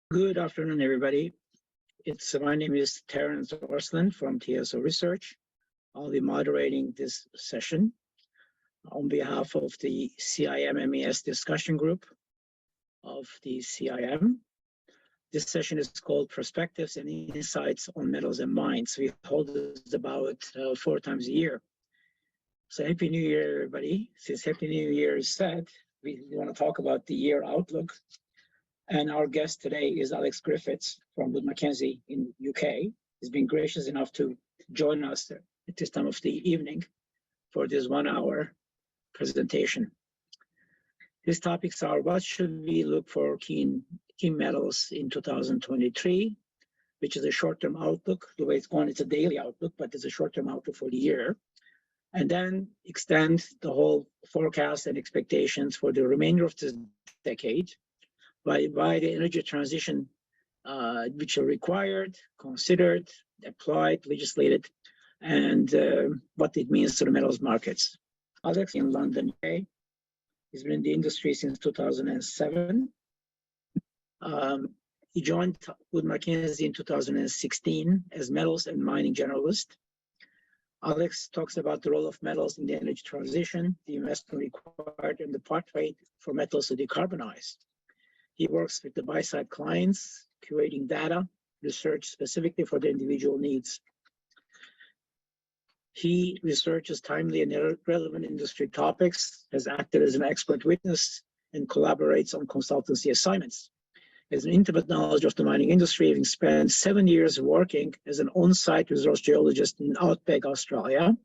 Good afternoon, everybody. My name is Terence Orsland from TSO Research. I'll be moderating this session on behalf of the CIM MES discussion group of the CIM. This session is called Perspectives and Insights on Metals and Mines. We hold this about 4 times a year. So Happy New Year, everybody. Since Happy New Year is said, we want to talk about the year outlook. And our guest today is Alex Griffiths from Mackenzie in UK. He's been gracious enough to join us at this time of the evening for this 1-hour presentation. His topics are: what should we look for key metals in 2023, which is a short-term outlook. The way it's going, it's a daily outlook, but it's a short-term outlook for the year. And then extend the whole forecast and expectations for the remainder of this decade by the energy transition which are required, considered, applied, legislated, and what it means to the metals markets. Alex in London, UK. He's been in the industry since 2007. He joined Wood Mackenzie in 2016 as metals and mining generalist. Alex talks about the role of metals in the energy transition, the investment required, and the pathway for metals to decarbonize. He works with the buy-side clients, curating data, research specifically for the individual needs. He researches timely and relevant industry topics, has acted as an expert witness, and collaborates on consultancy assignments. He has an intimate knowledge of the mining industry, having spent 7 years working as an on-site resource geologist in Outback, Australia.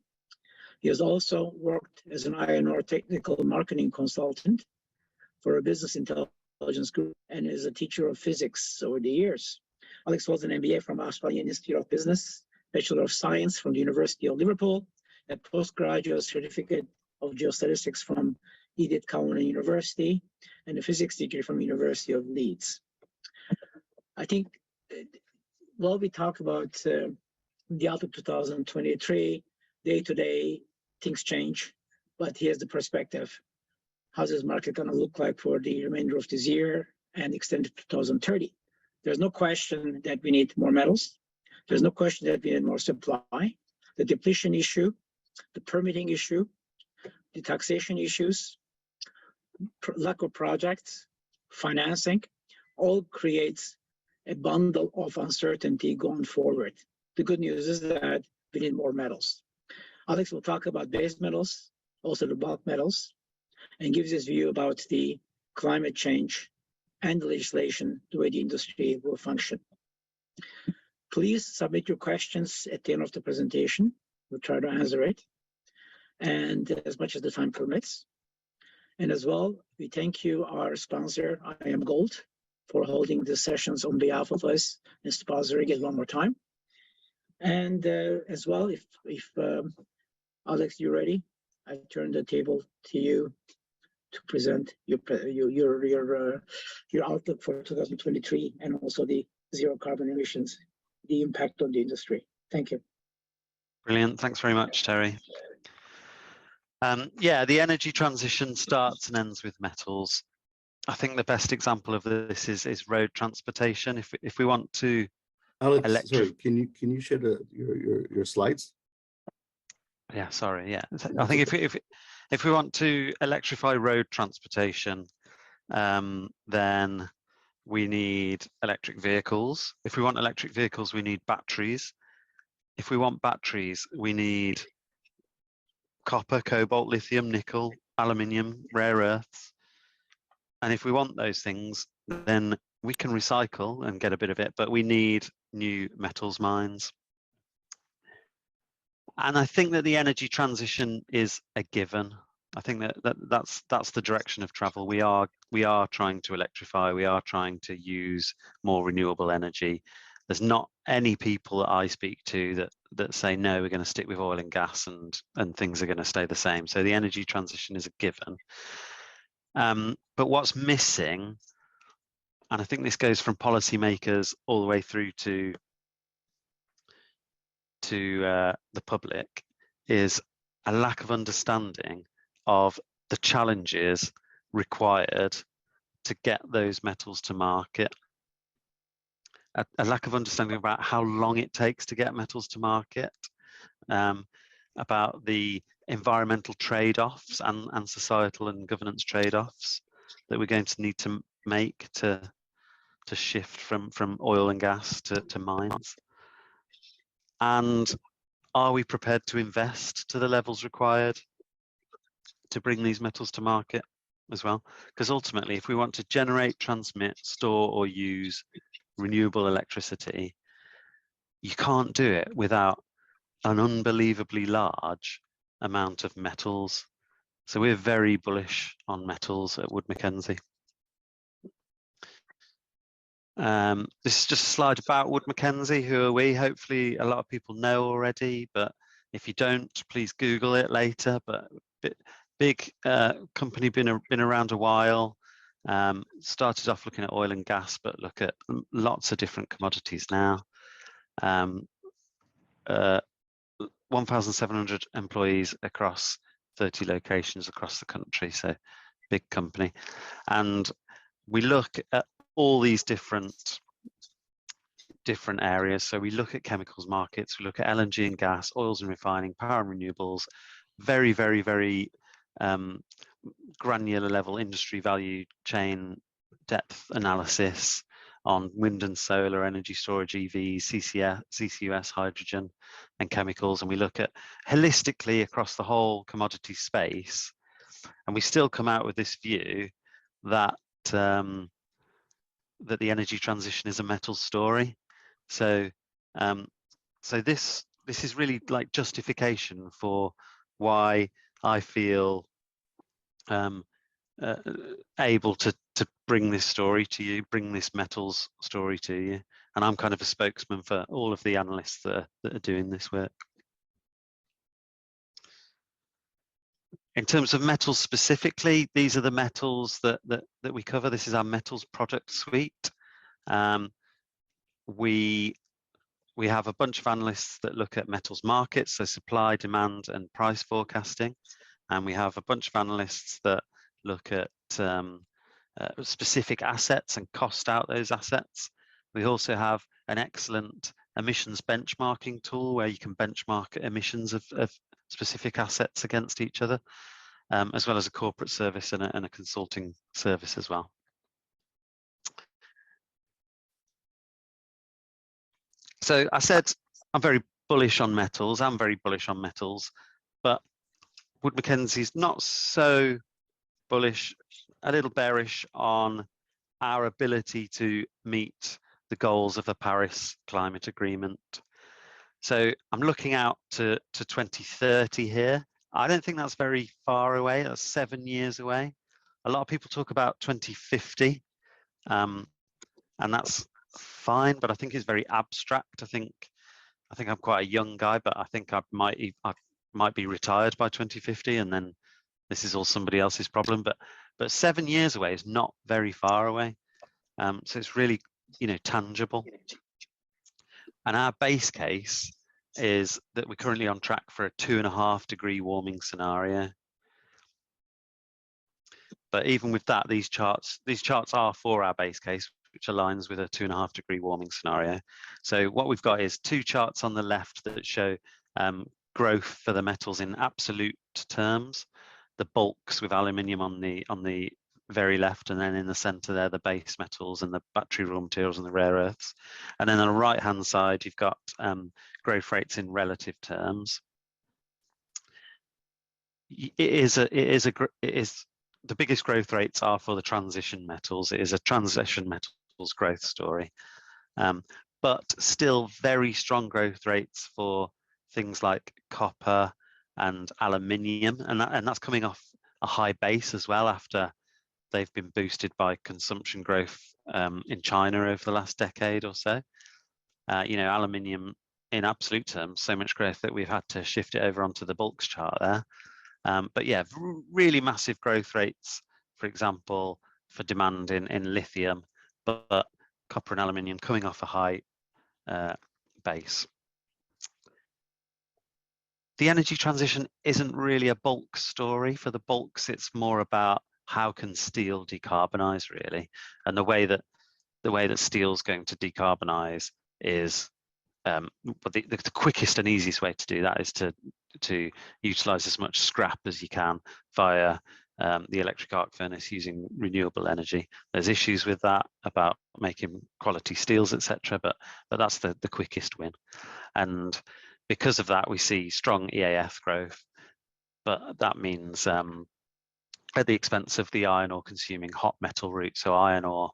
He has also worked as an iron ore technical marketing consultant for a business intelligence group and is a teacher of physics over the years. Alex holds an MBA from Australian Institute of Business, Bachelor of Science from the University of Liverpool, a postgraduate certificate of geostatistics from Edith Cowan University, and a physics degree from University of Leeds. I think while we talk about the outlook 2023, day-to-day things change, but here's the perspective. How's this market going to look like for the remainder of this year and extend to 2030? There's no question that we need more metals. There's no question that we need more supply. The depletion issue, the permitting issue, the taxation issues, lack of projects, financing, all creates a bundle of uncertainty going forward. The good news is that we need more metals. Alex will talk about base metals, also the bulk metals, and gives his view about the climate change and the legislation, the way the industry will function. Please submit your questions at the end of the presentation. We'll try to answer it, and as much as the time permits. And as well, we thank you, our sponsor, I Am Gold, for holding the sessions on behalf of us and sponsoring it one more time. And as well, if Alex, you're ready, I turn the table to you to present your outlook for 2023 and also the zero carbon emissions, the impact on the industry. Thank you. Brilliant. Thanks very much, Terry. Yeah, the energy transition starts and ends with metals. I think the best example of this is road transportation. If we want to, Alex, sorry, can you share your slides? Yeah, sorry. Yeah, I think if we want to electrify road transportation, then we need electric vehicles. If we want electric vehicles, we need batteries. If we want batteries, we need copper, cobalt, lithium, nickel, aluminium, rare earths. And if we want those things, then we can recycle and get a bit of it, but we need new metals mines. And I think that the energy transition is a given. I think that's the direction of travel. We are trying to electrify. We are trying to use more renewable energy. There's not any people that I speak to that say no, we're going to stick with oil and gas and things are going to stay the same. So the energy transition is a given. But what's missing, and I think this goes from policymakers all the way through to the public, is a lack of understanding of the challenges required to get those metals to market. a lack of understanding about how long it takes to get metals to market, about the environmental trade-offs and societal and governance trade-offs that we're going to need to make to shift from oil and gas to mines. And are we prepared to invest to the levels required to bring these metals to market as well? Because ultimately, if we want to generate, transmit, store, or use renewable electricity, you can't do it without an unbelievably large amount of metals. So we're very bullish on metals at Wood Mackenzie. This is just a slide about Wood Mackenzie. Who are we? Hopefully a lot of people know already, but if you don't, please Google it later. But big company, been around a while. Started off looking at oil and gas, but look at lots of different commodities now. 1,700 employees across 30 locations across the country, so big company. And we look at all these different areas. So we look at chemicals markets, we look at LNG and gas, oils and refining, power and renewables, very granular level industry value chain depth analysis on wind and solar, energy storage, EVs, CCUS, hydrogen and chemicals. And we look at holistically across the whole commodity space. And we still come out with this view that that the energy transition is a metal story. So this is really like justification for why I feel able to bring this story to you, bring this metals story to you. And I'm kind of a spokesman for all of the analysts that are doing this work. In terms of metals specifically, these are the metals that we cover. This is our metals product suite. We have a bunch of analysts that look at metals markets, so supply, demand, and price forecasting. And we have a bunch of analysts that look at specific assets and cost out those assets. We also have an excellent emissions benchmarking tool where you can benchmark emissions of specific assets against each other, as well as a corporate service and a consulting service as well. So I said I'm very bullish on metals. I'm very bullish on metals, but Wood Mackenzie's not so bullish, a little bearish on our ability to meet the goals of the Paris Climate Agreement. So I'm looking out to 2030 here. I don't think that's very far away. That's 7 years away. A lot of people talk about 2050, and that's fine, but I think it's very abstract. I think I'm quite a young guy, but I think I might be retired by 2050, and then this is all somebody else's problem. But 7 years away is not very far away. So it's really, tangible. And our base case is that we're currently on track for a 2.5-degree warming scenario. But even with that, these charts are for our base case, which aligns with a 2.5-degree warming scenario. So what we've got is two charts on the left that show growth for the metals in absolute terms, the bulks with aluminium on the very left, and then in the center there, the base metals and the battery raw materials and the rare earths. And then on the right hand side, you've got growth rates in relative terms. The biggest growth rates are for the transition metals. It is a transition metals growth story, but still very strong growth rates for things like copper and aluminium, and that's coming off a high base as well after they've been boosted by consumption growth in China over the last decade or so. Aluminium in absolute terms, so much growth that we've had to shift it over onto the bulks chart there. But yeah, really massive growth rates, for example, for demand in lithium, but copper and aluminium coming off a high base. The energy transition isn't really a bulk story. For the bulks, it's more about how can steel decarbonize, really, and the way that the way that steel's going to decarbonize is, but the quickest and easiest way to do that is to utilize as much scrap as you can via the electric arc furnace using renewable energy. There's issues with that about making quality steels, etc., but that's the quickest win. And because of that, we see strong EAF growth, but that means at the expense of the iron ore consuming hot metal route. So iron ore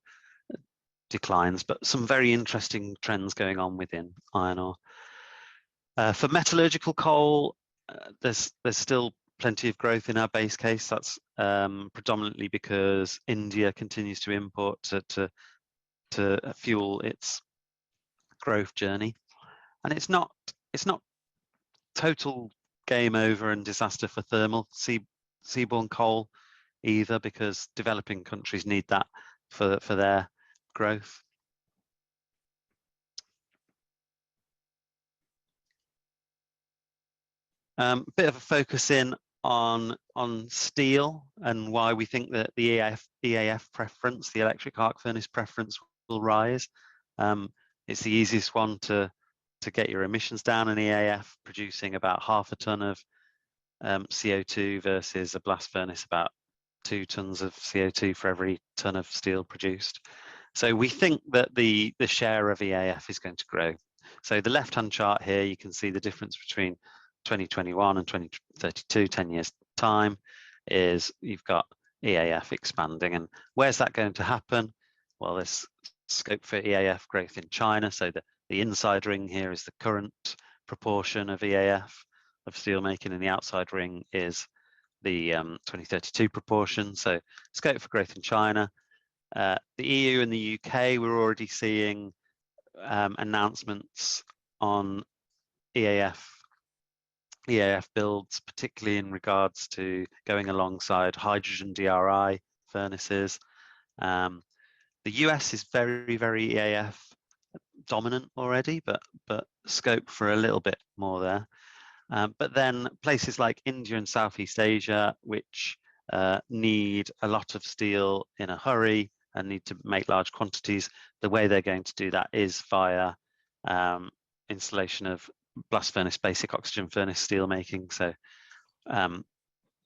declines, but some very interesting trends going on within iron ore. For metallurgical coal, there's still plenty of growth in our base case. That's predominantly because India continues to import to fuel its growth journey, and it's not total game over and disaster for thermal seaborne coal either, because developing countries need that for their growth. Bit of a focus in on steel and why we think that the EAF preference, the electric arc furnace preference, will rise. It's the easiest one to get your emissions down, an EAF producing about 1/2 a ton of CO2 versus a blast furnace about 2 tons of CO2 for every ton of steel produced. So we think that the share of EAF is going to grow. So the left-hand chart here, you can see the difference between 2021 and 2032, 10 years time, is you've got EAF expanding. And where's that going to happen? Well, there's scope for EAF growth in China. So the inside ring here is the current proportion of EAF of steelmaking, and the outside ring is the 2032 proportion. So scope for growth in China. The EU and the UK, we're already seeing announcements on EAF builds, particularly in regards to going alongside hydrogen DRI furnaces. The US is very, very EAF dominant already, but scope for a little bit more there. But then places like India and Southeast Asia, which need a lot of steel in a hurry and need to make large quantities, the way they're going to do that is via installation of blast furnace, basic oxygen furnace steel making. So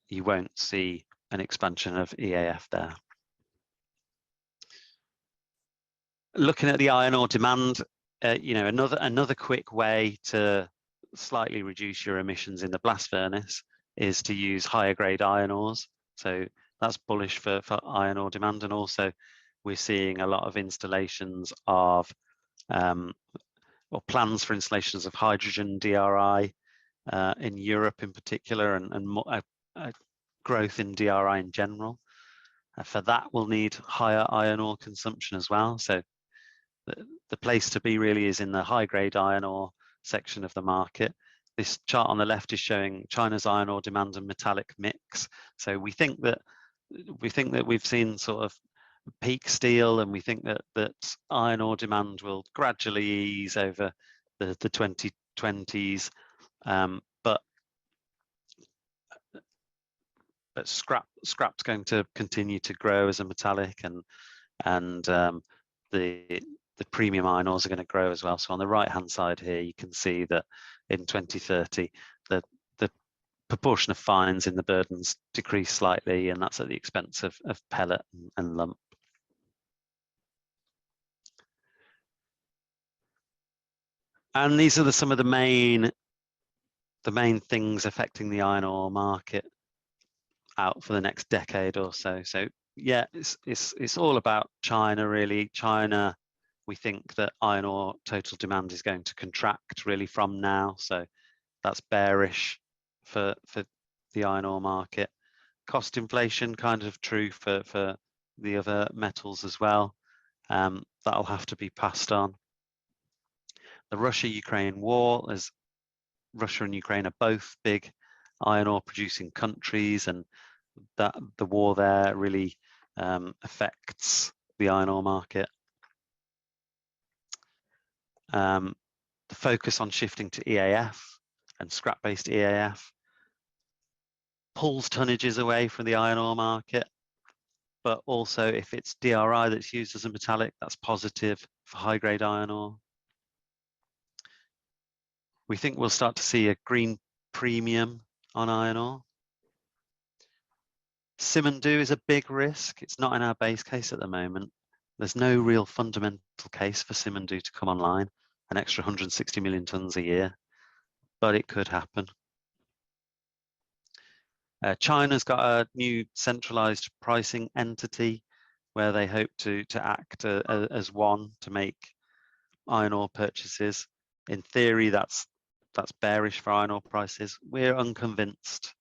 you won't see an expansion of EAF there. Looking at the iron ore demand, another quick way to slightly reduce your emissions in the blast furnace is to use higher grade iron ores. So that's bullish for iron ore demand, and also we're seeing a lot of installations of or plans for installations of hydrogen DRI in Europe in particular, and more, growth in DRI in general. For that, we'll need higher iron ore consumption as well. So the place to be really is in the high grade iron ore section of the market. This chart on the left is showing China's iron ore demand and metallic mix. So we think that we've seen sort of peak steel, and we think that iron ore demand will gradually ease over the 2020s, but scrap's going to continue to grow as a metallic, and the premium iron ores are going to grow as well. So on the right hand side here, you can see that in 2030 the proportion of fines in the burdens decrease slightly, and that's at the expense of pellet and lump. And these are some of the main things affecting the iron ore market out for the next decade or so. So yeah, it's all about China really. China, we think that iron ore total demand is going to contract really from now. So that's bearish for the iron ore market. Cost inflation, kind of true for the other metals as well. That'll have to be passed on. The Russia-Ukraine war, as Russia and Ukraine are both big iron ore producing countries, and that the war there really affects the iron ore market. The focus on shifting to EAF and scrap-based EAF pulls tonnages away from the iron ore market. but also if it's DRI that's used as a metallic, that's positive for high-grade iron ore. We think we'll start to see a green premium on iron ore. CIM and do is a big risk. It's not in our base case at the moment. There's no real fundamental case for CIM and do to come online, an extra 160 million tonnes a year, but it could happen. China's got a new centralized pricing entity where they hope to act as one to make iron ore purchases. In theory, that's bearish for iron ore prices. We're unconvinced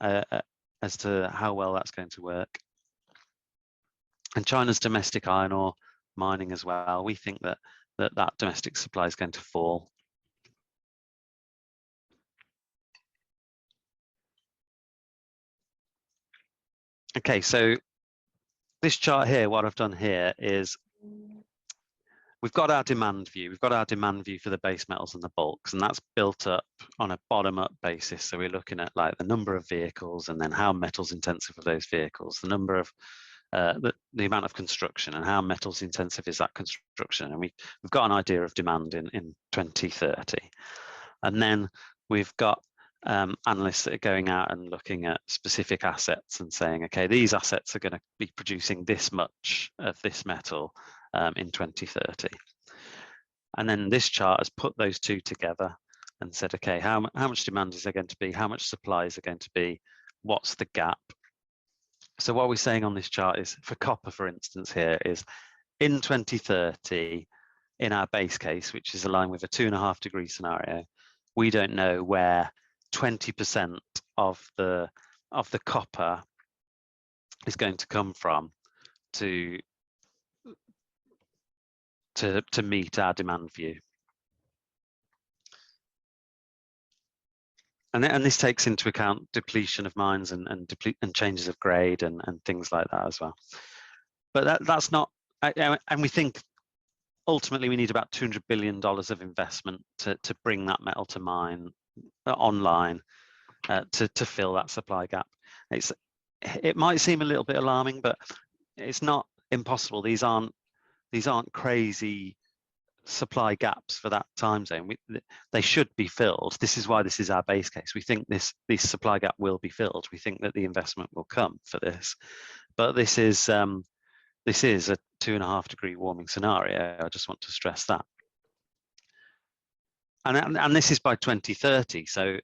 as to how well that's going to work. And China's domestic iron ore mining as well. We think that domestic supply is going to fall. Okay, so this chart here, what I've done here is we've got our demand view. We've got our demand view for the base metals and the bulks, and that's built up on a bottom-up basis. So we're looking at like the number of vehicles and then how metals intensive are those vehicles, the number of the amount of construction and how metals intensive is that construction. And we've got an idea of demand in 2030. And then we've got analysts that are going out and looking at specific assets and saying, okay, these assets are going to be producing this much of this metal in 2030. And then this chart has put those two together and said, okay, how much demand is there going to be? How much supply is there going to be? What's the gap? So what we're saying on this chart is, for copper, for instance, here is in 2030, in our base case, which is aligned with a 2.5 degree scenario, we don't know where 20% of the copper is going to come from to meet our demand view. And this takes into account depletion of mines and changes of grade and things like that as well. But that's not, and we think ultimately we need about $200 billion of investment to bring that metal to mine online to fill that supply gap. It might seem a little bit alarming, but it's not impossible. These aren't crazy supply gaps for that time zone. They should be filled. This is why this is our base case. We think this supply gap will be filled. We think that the investment will come for this, but this is a 2.5 degree warming scenario. I just want to stress that. And this is by 2030. So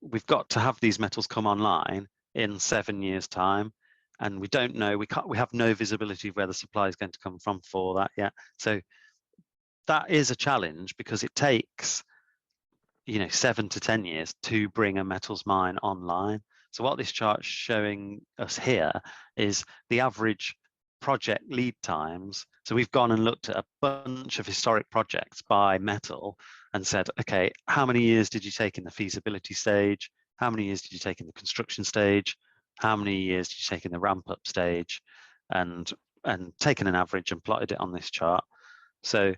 we've got to have these metals come online in 7 years' time, and we don't know. We have no visibility of where the supply is going to come from for that yet. So that is a challenge because it takes 7 to 10 years to bring a metals mine online. So what this chart's showing us here is the average project lead times. So we've gone and looked at a bunch of historic projects by metal and said, okay, how many years did you take in the feasibility stage? How many years did you take in the construction stage? How many years did you take in the ramp up stage? And taken an average and plotted it on this chart. So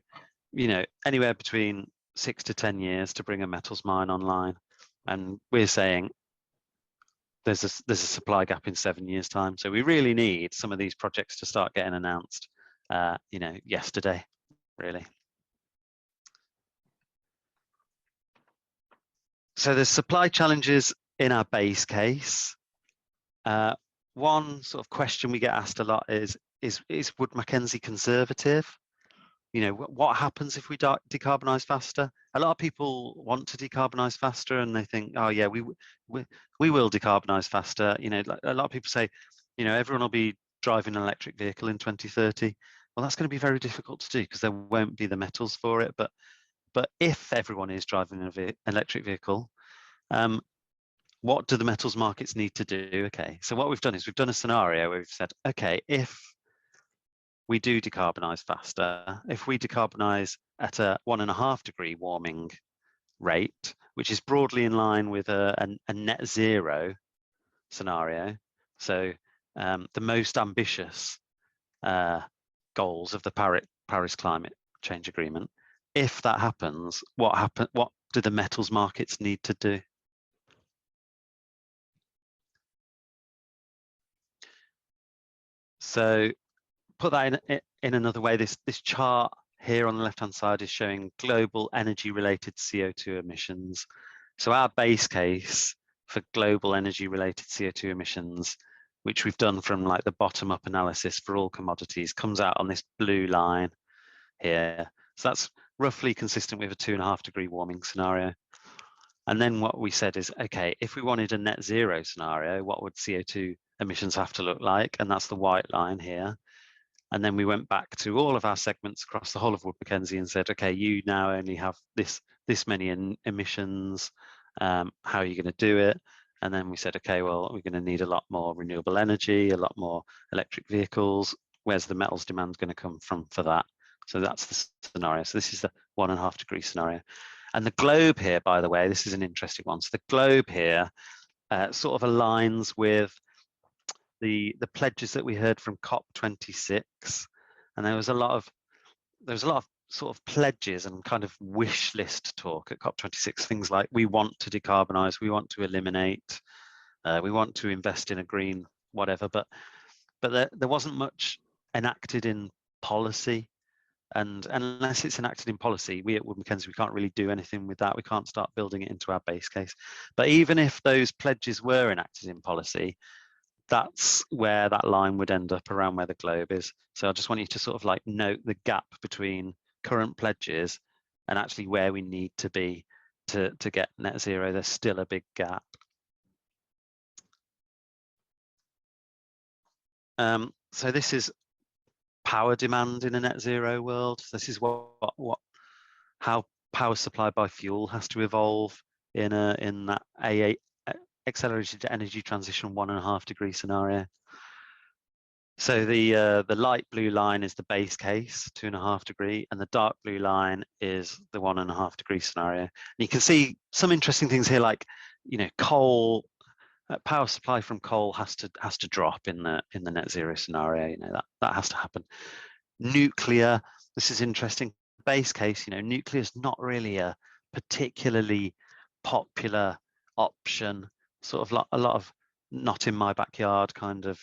anywhere between 6 to 10 years to bring a metals mine online, and we're saying there's a supply gap in 7 years' time. So we really need some of these projects to start getting announced, yesterday, really. So there's supply challenges in our base case. One sort of question we get asked a lot is would Mackenzie conservative? What happens if we decarbonize faster? A lot of people want to decarbonize faster, and they think, oh yeah, we will decarbonize faster. A lot of people say, everyone will be driving an electric vehicle in 2030. Well, that's going to be very difficult to do because there won't be the metals for it. But if everyone is driving an electric vehicle, what do the metals markets need to do? Okay, so what we've done is we've done a scenario where we've said, okay, if we do decarbonize faster, if we decarbonize at a 1.5 degree warming rate, which is broadly in line with a net zero scenario, so the most ambitious goals of the Paris Climate Change Agreement, if that happens, what do the metals markets need to do? So put that in another way, this chart here on the left-hand side is showing global energy-related CO2 emissions. So our base case for global energy-related CO2 emissions, which we've done from like the bottom-up analysis for all commodities, comes out on this blue line here. So that's roughly consistent with a 2.5 degree warming scenario. And then what we said is, okay, if we wanted a net zero scenario, what would CO2 emissions have to look like? And that's the white line here. And then we went back to all of our segments across the whole of Wood Mackenzie and said, okay, you now only have this many emissions. How are you going to do it? And then we said, okay, well, we're going to need a lot more renewable energy, a lot more electric vehicles. Where's the metals demand going to come from for that? So that's the scenario. So this is the 1.5 degree scenario. And the globe here, by the way, this is an interesting one. So the globe here sort of aligns with the pledges that we heard from COP26, and there was a lot of sort of pledges and kind of wish list talk at COP26. Things like, we want to decarbonize, we want to eliminate, we want to invest in a green whatever, but there wasn't much enacted in policy. And unless it's enacted in policy, we at Wood Mackenzie, we can't really do anything with that. We can't start building it into our base case. But even if those pledges were enacted in policy, that's where that line would end up, around where the globe is. So I just want you to sort of like note the gap between current pledges and actually where we need to be to get net zero. There's still a big gap. So this is power demand in a net zero world. This is how power supply by fuel has to evolve in that A8 accelerated energy transition 1.5 degree scenario. So the light blue line is the base case, 2.5 degree, and the dark blue line is the 1.5 degree scenario. And you can see some interesting things here, like, you know, coal, power supply from coal has to drop in the net zero scenario. You know, that has to happen. Nuclear, this is interesting. Base case, you know, nuclear is not really a particularly popular option. Sort of a lot of not in my backyard kind of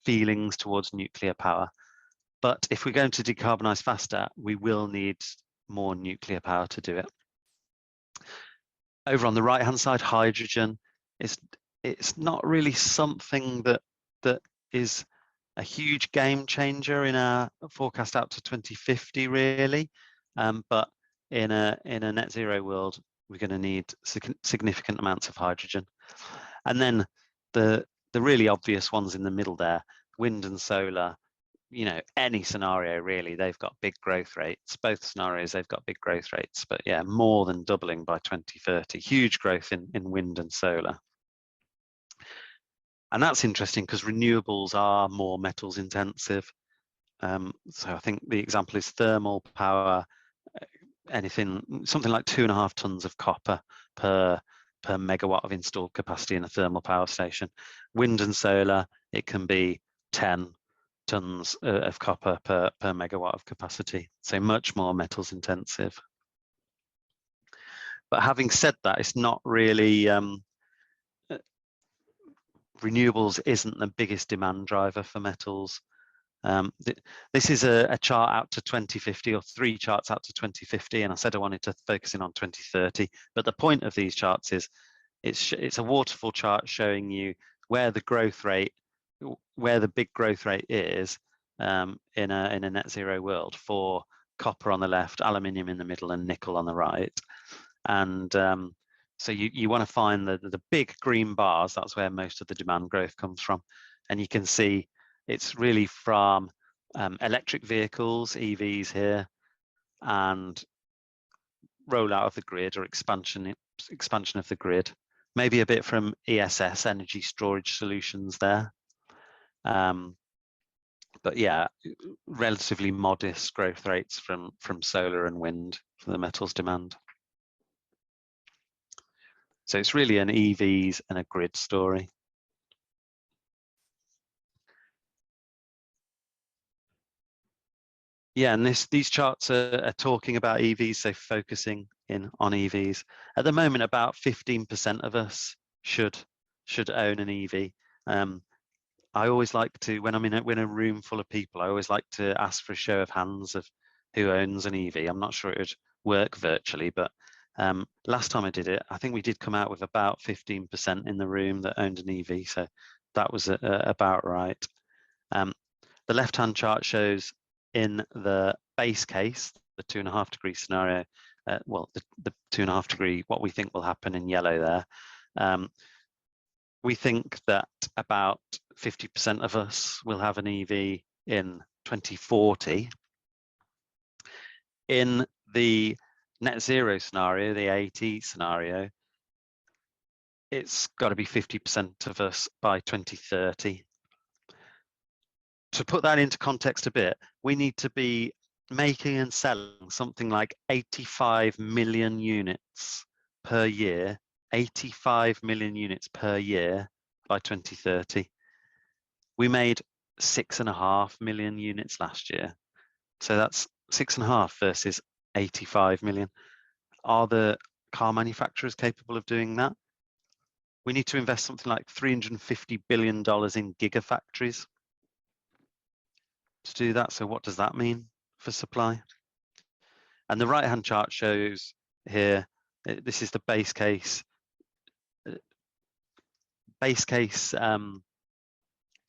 feelings towards nuclear power. But if we're going to decarbonize faster, we will need more nuclear power to do it. Over on the right hand side, hydrogen, it's not really something that is a huge game changer in our forecast out to 2050, really. But in a net zero world, we're going to need significant amounts of hydrogen. And then the really obvious ones in the middle there, wind and solar, you know, any scenario really, they've got big growth rates. Both scenarios, they've got big growth rates, but yeah, more than doubling by 2030. Huge growth in wind and solar. And that's interesting because renewables are more metals intensive. So I think the example is thermal power, something like 2.5 tons of copper per megawatt of installed capacity in a thermal power station. Wind and solar, it can be 10 tons of copper per megawatt of capacity. So much more metals intensive. But having said that, it's not really, renewables isn't the biggest demand driver for metals. This is a chart out to 2050, or 3 charts out to 2050, and I said I wanted to focus in on 2030. But the point of these charts is it's a waterfall chart showing you where the growth rate, where the big growth rate is in a net zero world, for copper on the left, aluminium in the middle, and nickel on the right. And so you want to find the big green bars. That's where most of the demand growth comes from, and you can see it's really from electric vehicles, EVs here, and rollout of the grid, or expansion of the grid. Maybe a bit from ESS, energy storage solutions there. But yeah, relatively modest growth rates from solar and wind for the metals demand. So it's really an EVs and a grid story. Yeah, and these charts are talking about EVs, so focusing in on EVs. At the moment, about 15% of us should own an EV. I always like to, when I'm in a room full of people, I always like to ask for a show of hands of who owns an EV. I'm not sure it would work virtually, but last time I did it, I think we did come out with about 15% in the room that owned an EV, so that was about right. The left-hand chart shows in the base case, the 2.5 degree scenario, well, the 2.5 degree, what we think will happen in yellow there. We think that about 50% of us will have an EV in 2040. In the net zero scenario, the AT scenario, it's got to be 50% of us by 2030. To put that into context a bit, we need to be making and selling something like 85 million units per year, 85 million units per year by 2030. We made 6.5 million units last year. So that's 6.5 versus 85 million. Are the car manufacturers capable of doing that? We need to invest something like $350 billion in gigafactories to do that. So what does that mean for supply? And the right-hand chart shows here, this is the base case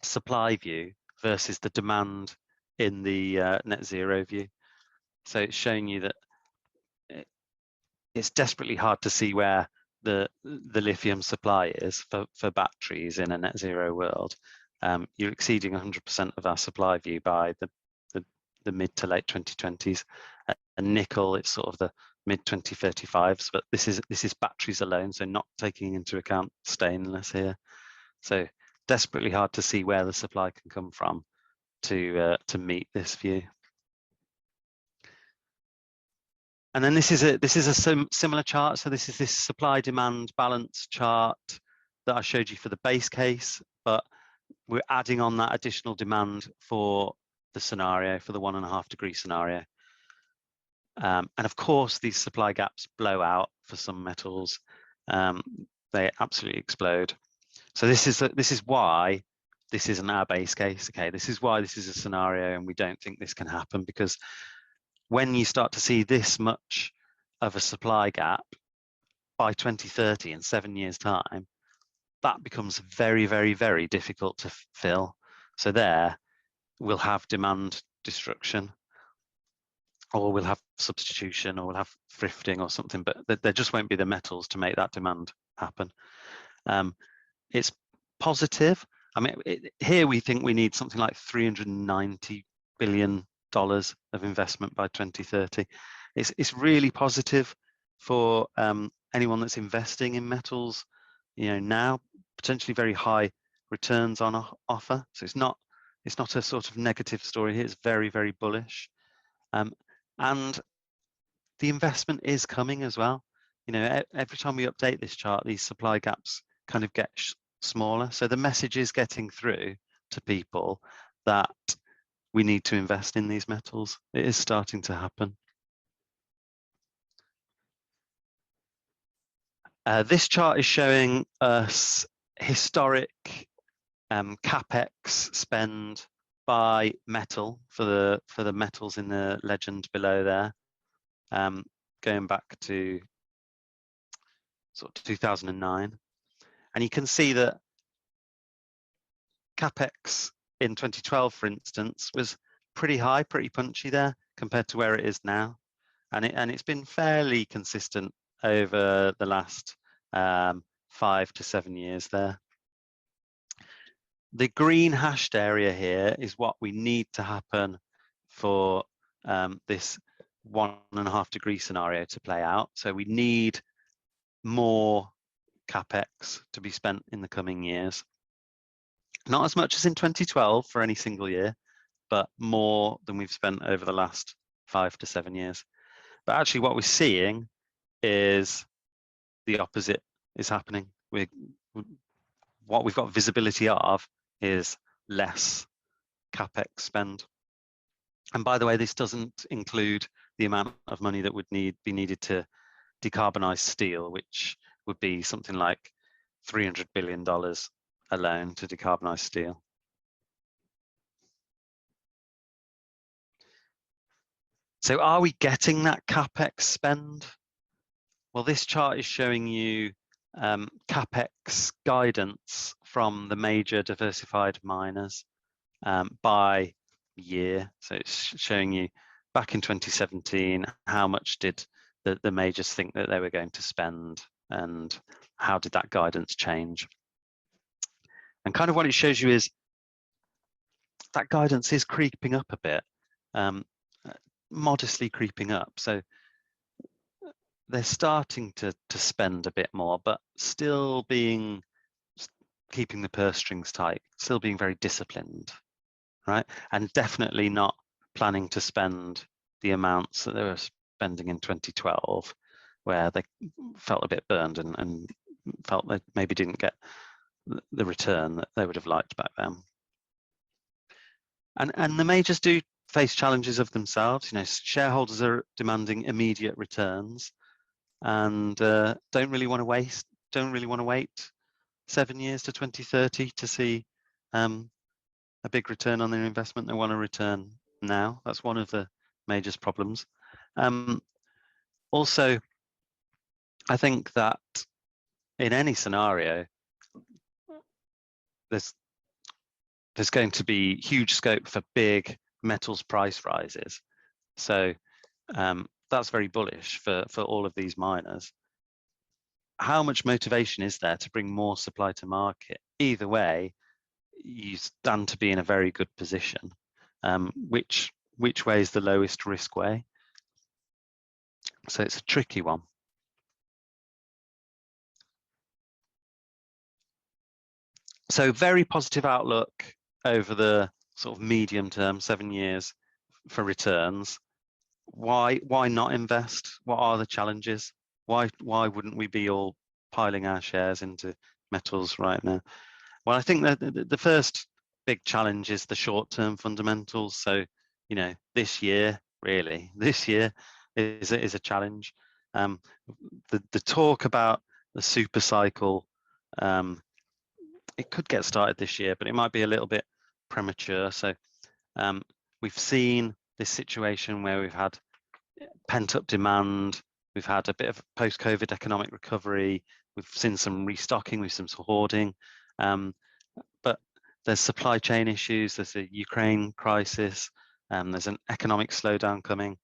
supply view versus the demand in the net zero view. So it's showing you that it's desperately hard to see where the lithium supply is for batteries in a net zero world. You're exceeding 100% of our supply view by the mid to late 2020s. And nickel, it's sort of the mid 2035s, but this is batteries alone, so not taking into account stainless here. So desperately hard to see where the supply can come from to meet this view. And then this is a similar chart. So this is this supply demand balance chart that I showed you for the base case, but we're adding on that additional demand for the scenario, for the 1.5 degree scenario. And of course, these supply gaps blow out for some metals. They absolutely explode. So this is why this isn't our base case. Okay, this is why this is a scenario, and we don't think this can happen, because when you start to see this much of a supply gap by 2030, in 7 years' time, that becomes very, very, very difficult to fill. So there, we'll have demand destruction, or we'll have substitution, or we'll have thrifting or something, but there just won't be the metals to make that demand happen. It's positive. I mean, here we think we need something like $390 billion of investment by 2030. It's really positive for anyone that's investing in metals. You know, now potentially very high returns on offer. So it's not a sort of negative story here. It's very, very bullish. And the investment is coming as well. You know, every time we update this chart, these supply gaps kind of get smaller. So the message is getting through to people that we need to invest in these metals. It is starting to happen. This chart is showing us historic Capex spend by metal for the metals in the legend below there, going back to sort of 2009, and you can see that Capex in 2012, for instance, was pretty high, pretty punchy there compared to where it is now, and it's been fairly consistent over the last 5 to 7 years there. The green hashed area here is what we need to happen for this 1.5 degree scenario to play out. So we need more Capex to be spent in the coming years. Not as much as in 2012 for any single year, but more than we've spent over the last 5 to 7 years. But actually what we're seeing is the opposite is happening. What we've got visibility of is less Capex spend. And by the way, this doesn't include the amount of money that would be needed to decarbonize steel, which would be something like $300 billion alone to decarbonize steel. So are we getting that Capex spend? Well, this chart is showing you Capex guidance from the major diversified miners by year. So it's showing you back in 2017, how much did the majors think that they were going to spend, and how did that guidance change? And kind of what it shows you is that guidance is creeping up a bit, modestly creeping up. So they're starting to spend a bit more, but still keeping the purse strings tight, still being very disciplined, right? And definitely not planning to spend the amounts that they were spending in 2012, where they felt a bit burned and felt they maybe didn't get the return that they would have liked back then. And the majors do face challenges of themselves. You know, shareholders are demanding immediate returns, and don't really want to wait 7 years to 2030 to see a big return on their investment. They want a return now. That's one of the major problems. Also, I think that in any scenario, there's going to be huge scope for big metals price rises. So that's very bullish for all of these miners. How much motivation is there to bring more supply to market? Either way, you stand to be in a very good position. Which way is the lowest risk way? So it's a tricky one. So very positive outlook over the sort of medium term, 7 years, for returns. Why not invest? What are the challenges? Why wouldn't we be all piling our shares into metals right now? Well, I think that the first big challenge is the short-term fundamentals. So, you know, this year is a challenge. The talk about the super cycle, it could get started this year, but it might be a little bit premature. So we've seen this situation where we've had pent-up demand, we've had a bit of post-COVID economic recovery, we've seen some restocking, we've seen some hoarding, but there's supply chain issues, there's a Ukraine crisis, there's an economic slowdown coming.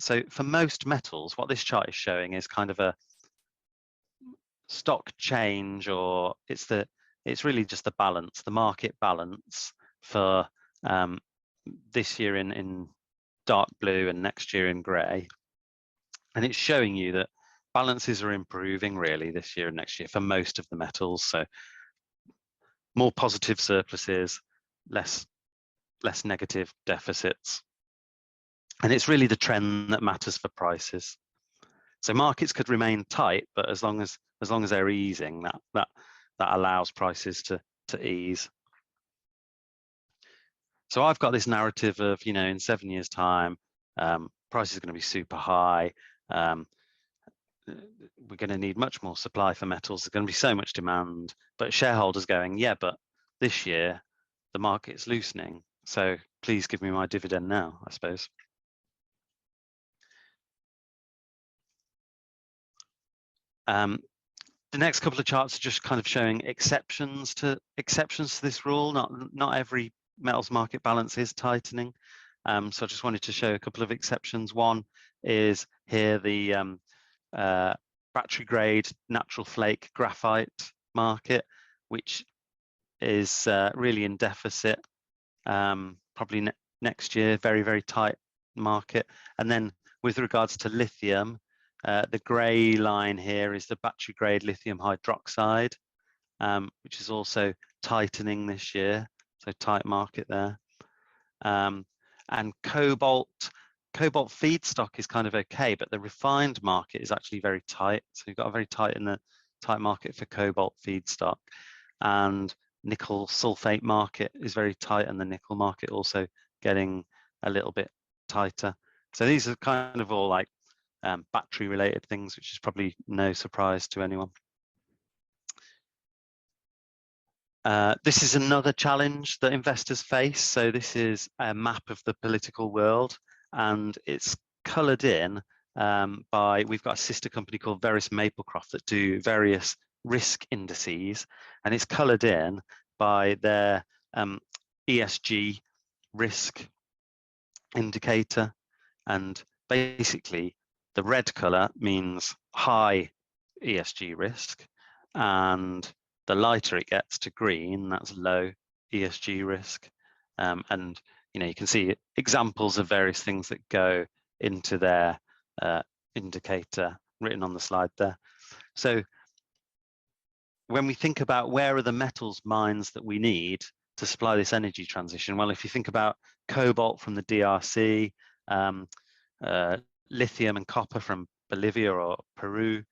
So for most metals, what this chart is showing is kind of a stock change, or it's really just the balance, the market balance for this year in dark blue and next year in grey. And it's showing you that balances are improving really this year and next year for most of the metals. So more positive surpluses, less negative deficits. And it's really the trend that matters for prices. So markets could remain tight, but as long as they're easing, that allows prices to ease. So I've got this narrative of, you know, in 7 years' time, price is going to be super high. We're going to need much more supply for metals. There's going to be so much demand. But shareholders going, yeah, but this year the market's loosening. So please give me my dividend now, I suppose. The next couple of charts are just kind of showing exceptions to this rule. Not every metals market balance is tightening. So I just wanted to show a couple of exceptions. One is here the battery grade natural flake graphite market, which is really in deficit, probably next year, very, very tight market. And then with regards to lithium, the grey line here is the battery grade lithium hydroxide, which is also tightening this year, so tight market there. And cobalt feedstock is kind of okay, but the refined market is actually very tight. So you've got a very tight market for cobalt feedstock, and nickel sulfate market is very tight, and the nickel market also getting a little bit tighter. So these are kind of all like battery related things, which is probably no surprise to anyone. This is another challenge that investors face. So this is a map of the political world, and it's coloured in by, we've got a sister company called Ferrous Maplecroft that do various risk indices, and it's coloured in by their ESG risk indicator. And basically the red color means high ESG risk, and the lighter it gets to green, that's low ESG risk. And you can see examples of various things that go into their indicator written on the slide there. So when we think about where are the metals mines that we need to supply this energy transition, well, if you think about cobalt from the DRC, lithium and copper from Bolivia or Peru,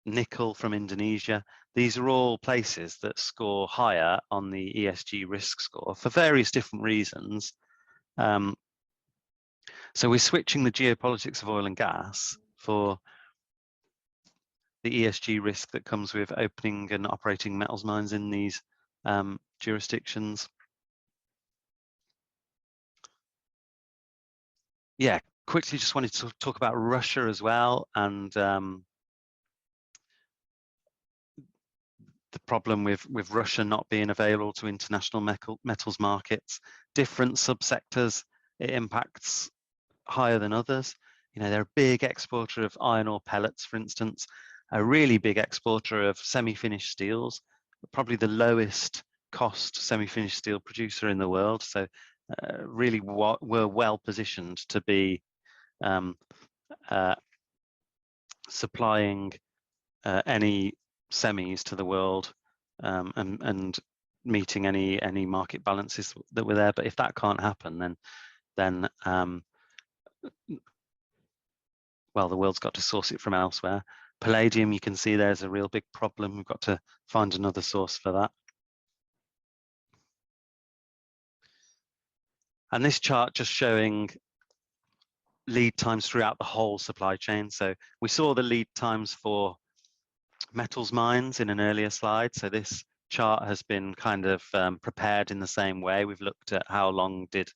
nickel from Indonesia, these are all places that score higher on the ESG risk score for various different reasons. So we're switching the geopolitics of oil and gas for the ESG risk that comes with opening and operating metals mines in these jurisdictions. Yeah, quickly just wanted to talk about Russia as well, and the problem with Russia not being available to international metals markets. Different subsectors it impacts higher than others. They're a big exporter of iron ore pellets, for instance, a really big exporter of semi-finished steels, probably the lowest cost semi-finished steel producer in the world. So really we're well positioned to be supplying any semis to the world, and meeting any market balances that were there. But if that can't happen, then well, the world's got to source it from elsewhere. Palladium, you can see there's a real big problem. We've got to find another source for that. And this chart just showing lead times throughout the whole supply chain. So we saw the lead times for metals mines in an earlier slide. So this chart has been kind of prepared in the same way. We've looked at how long did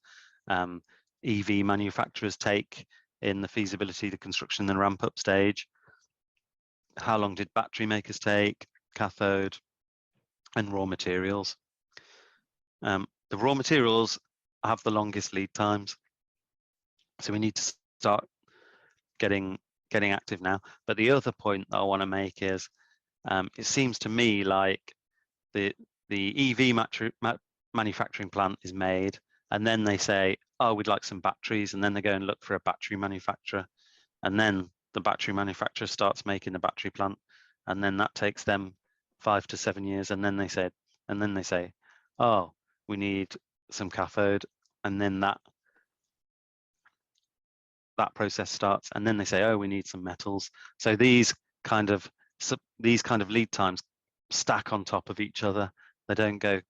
EV manufacturers take in the feasibility, the construction and ramp up stage. How long did battery makers take, cathode, and raw materials. The raw materials have the longest lead times, so we need to start getting active now. But the other point that I want to make is, it seems to me like the EV manufacturing plant is made, and then they say, oh, we'd like some batteries, and then they go and look for a battery manufacturer, and then the battery manufacturer starts making the battery plant, and then that takes them 5 to 7 years, and then they say, oh, we need some cathode, and then that process starts, and then they say, oh, we need some metals. So these kind of lead times stack on top of each other. They don't go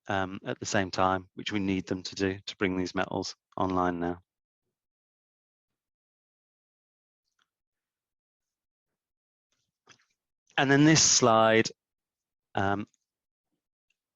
at the same time, which we need them to do to bring these metals online now. And then this slide,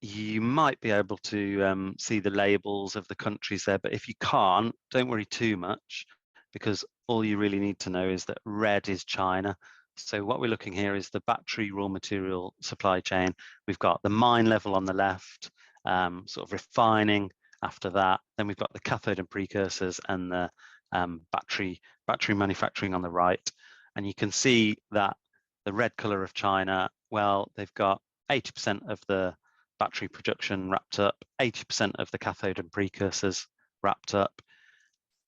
you might be able to see the labels of the countries there, but if you can't, don't worry too much, because all you really need to know is that red is China. So what we're looking here is the battery raw material supply chain. We've got the mine level on the left, sort of refining after that. Then we've got the cathode and precursors and the battery manufacturing on the right. And you can see that the red color of China, well, they've got 80% of the battery production wrapped up, 80% of the cathode and precursors wrapped up,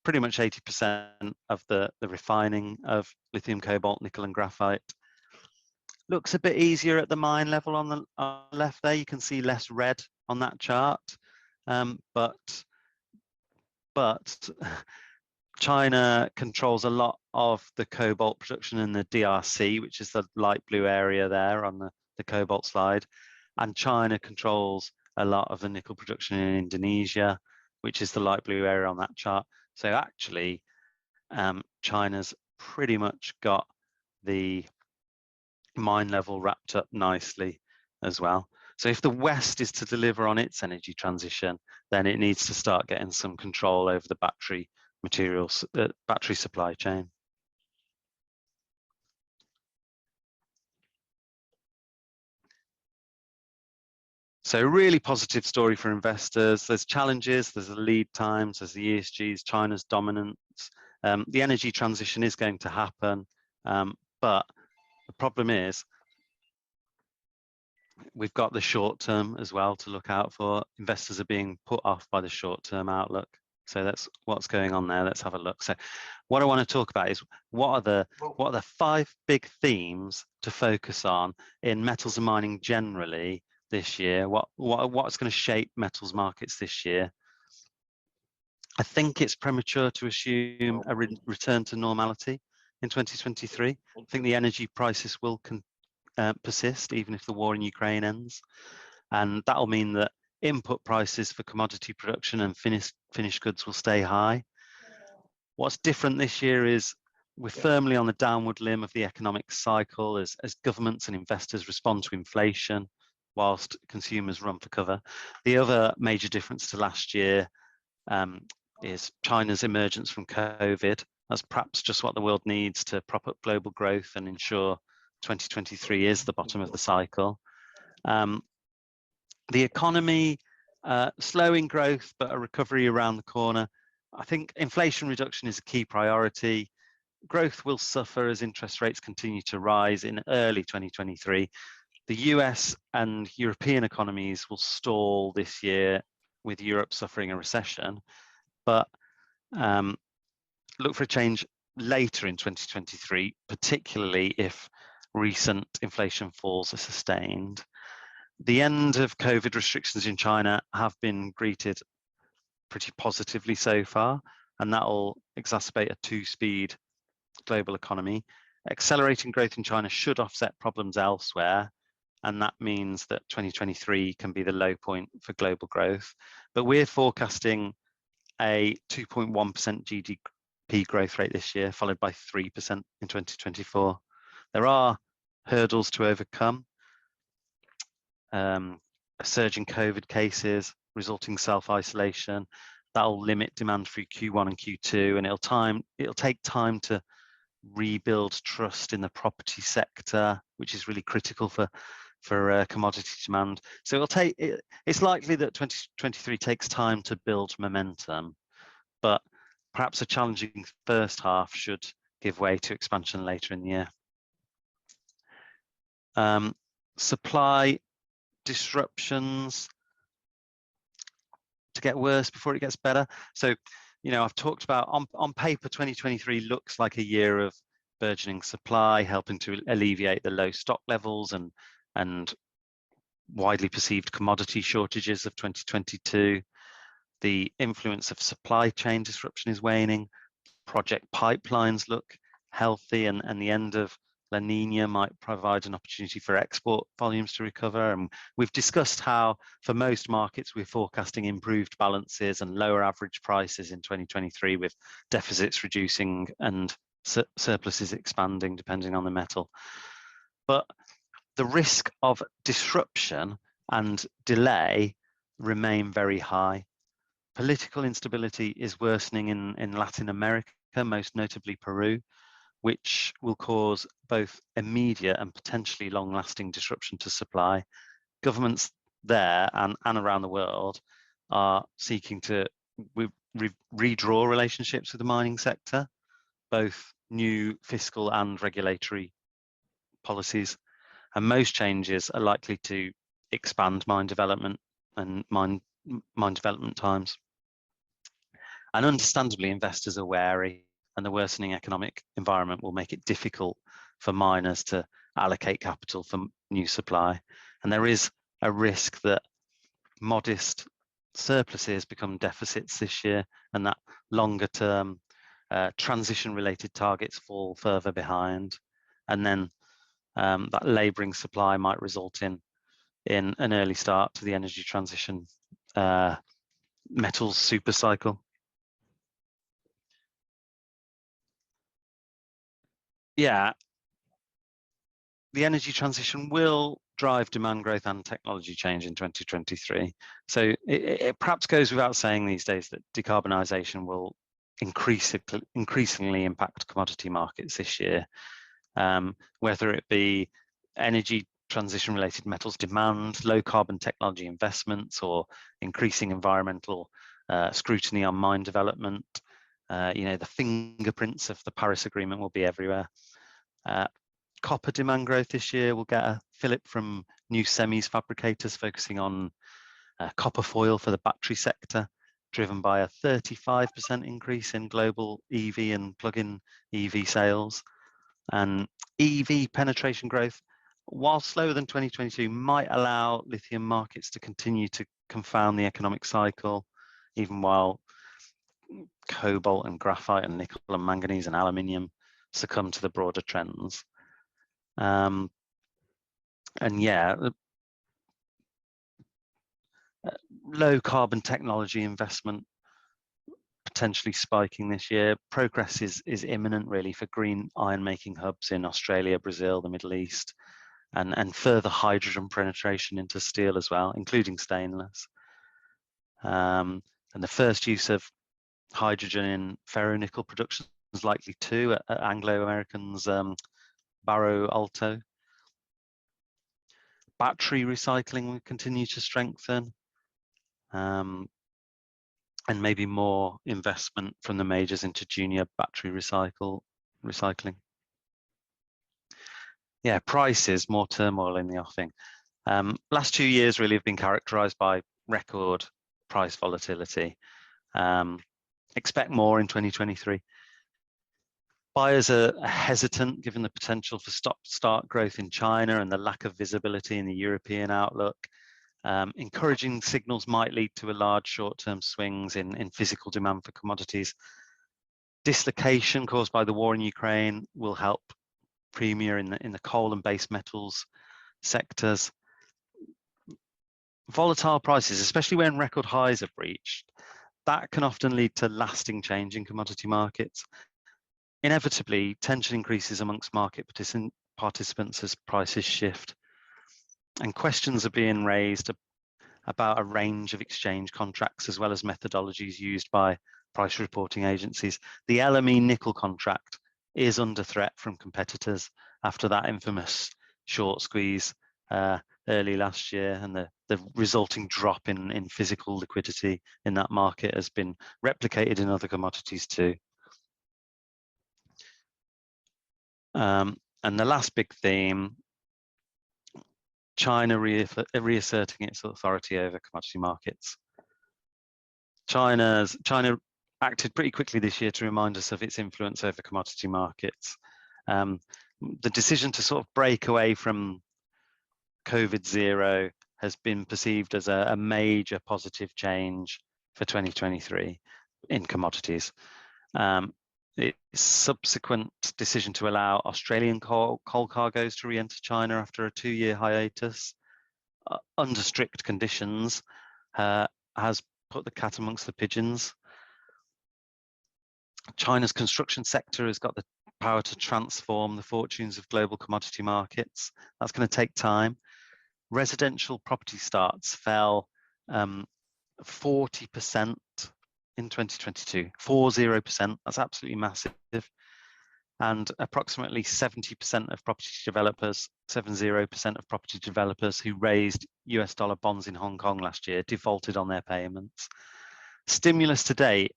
pretty much 80% of the refining of lithium, cobalt, nickel and graphite. Looks a bit easier at the mine level on the left there. You can see less red on that chart, but China controls a lot of the cobalt production in the DRC, which is the light blue area there on the cobalt slide. And China controls a lot of the nickel production in Indonesia, which is the light blue area on that chart. So actually, China's pretty much got the mine level wrapped up nicely as well. So if the West is to deliver on its energy transition, then it needs to start getting some control over the battery materials, battery supply chain. So really positive story for investors. There's challenges, there's the lead times, there's the ESGs, China's dominance. The energy transition is going to happen, but the problem is we've got the short term as well to look out for. Investors are being put off by the short term outlook. So that's what's going on there. Let's have a look. So what I want to talk about is what are the 5 big themes to focus on in metals and mining generally this year? What's going to shape metals markets this year? I think it's premature to assume a return to normality in 2023. I think the energy prices will persist even if the war in Ukraine ends, and that will mean that input prices for commodity production and finished goods will stay high. What's different this year is we're firmly on the downward limb of the economic cycle as governments and investors respond to inflation whilst consumers run for cover. The other major difference to last year is China's emergence from COVID. That's perhaps just what the world needs to prop up global growth and ensure 2023 is the bottom of the cycle. The economy, slowing growth, but a recovery around the corner. I think inflation reduction is a key priority. Growth will suffer as interest rates continue to rise in early 2023. The US and European economies will stall this year, with Europe suffering a recession, but look for a change later in 2023, particularly if recent inflation falls are sustained. The end of COVID restrictions in China have been greeted pretty positively so far, and that will exacerbate a 2-speed global economy. Accelerating growth in China should offset problems elsewhere, and that means that 2023 can be the low point for global growth. But we're forecasting a 2.1% GDP growth rate this year, followed by 3% in 2024. There are hurdles to overcome. A surge in COVID cases, resulting self-isolation, that'll limit demand through Q1 and Q2, and it'll take time to rebuild trust in the property sector, which is really critical for commodity demand. So it's likely that 2023 takes time to build momentum, but perhaps a challenging first half should give way to expansion later in the year. Supply disruptions to get worse before it gets better. So, I've talked about on paper, 2023 looks like a year of burgeoning supply, helping to alleviate the low stock levels and widely perceived commodity shortages of 2022. The influence of supply chain disruption is waning. Project pipelines look healthy, and the end of La Nina might provide an opportunity for export volumes to recover. And we've discussed how for most markets we're forecasting improved balances and lower average prices in 2023, with deficits reducing and surpluses expanding depending on the metal. But the risk of disruption and delay remain very high. Political instability is worsening in Latin America, most notably Peru, which will cause both immediate and potentially long-lasting disruption to supply. Governments there and around the world are seeking to redraw relationships with the mining sector, both new fiscal and regulatory policies. And most changes are likely to expand mine development and mine development times. And understandably, investors are wary, and the worsening economic environment will make it difficult for miners to allocate capital for new supply. And there is a risk that modest surpluses become deficits this year, and that longer term transition-related targets fall further behind. And then that labouring supply might result in an early start to the energy transition metals super cycle. Yeah, the energy transition will drive demand growth and technology change in 2023. So it perhaps goes without saying these days that decarbonisation will increasingly impact commodity markets this year, whether it be energy transition related metals demand, low carbon technology investments, or increasing environmental scrutiny on mine development. The fingerprints of the Paris Agreement will be everywhere. Copper demand growth this year will get a fillip from new semis fabricators focusing on copper foil for the battery sector, driven by a 35% increase in global EV and plug-in EV sales. And EV penetration growth, while slower than 2022, might allow lithium markets to continue to confound the economic cycle, even while cobalt and graphite and nickel and manganese and aluminium succumb to the broader trends. And yeah, low carbon technology investment potentially spiking this year. Progress is imminent really for green iron making hubs in Australia, Brazil, the Middle East, and further hydrogen penetration into steel as well, including stainless. And the first use of hydrogen in ferronickel production is likely too at Anglo American's Barro Alto. Battery recycling will continue to strengthen, and maybe more investment from the majors into junior battery recycling. Yeah, prices, more turmoil in the offing. Last 2 years really have been characterized by record price volatility. Expect more in 2023. Buyers are hesitant given the potential for stop-start growth in China and the lack of visibility in the European outlook. Encouraging signals might lead to a large short-term swings in physical demand for commodities. Dislocation caused by the war in Ukraine will help premia in the coal and base metals sectors. Volatile prices, especially when record highs are breached, that can often lead to lasting change in commodity markets. Inevitably, tension increases amongst market participants as prices shift, and questions are being raised about a range of exchange contracts as well as methodologies used by price reporting agencies. The LME nickel contract is under threat from competitors after that infamous short squeeze early last year, and the resulting drop in physical liquidity in that market has been replicated in other commodities too. And the last big theme, China reasserting its authority over commodity markets. China acted pretty quickly this year to remind us of its influence over commodity markets. The decision to sort of break away from COVID zero has been perceived as a major positive change for 2023 in commodities. Its subsequent decision to allow Australian coal cargoes to re-enter China after a 2-year hiatus under strict conditions has put the cat amongst the pigeons. China's construction sector has got the power to transform the fortunes of global commodity markets. That's going to take time. Residential property starts fell 40% in 2022, 40%. That's absolutely massive. And approximately 70% of property developers, 70% of property developers who raised US dollar bonds in Hong Kong last year defaulted on their payments. Stimulus to date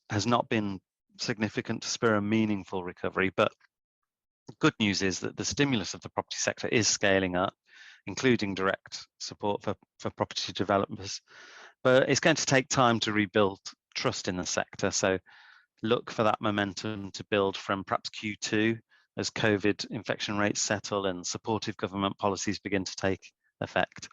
has not been significant to spur a meaningful recovery, but the good news is that the stimulus of the property sector is scaling up, including direct support for property developers. But it's going to take time to rebuild trust in the sector. So look for that momentum to build from perhaps Q2 as COVID infection rates settle and supportive government policies begin to take effect.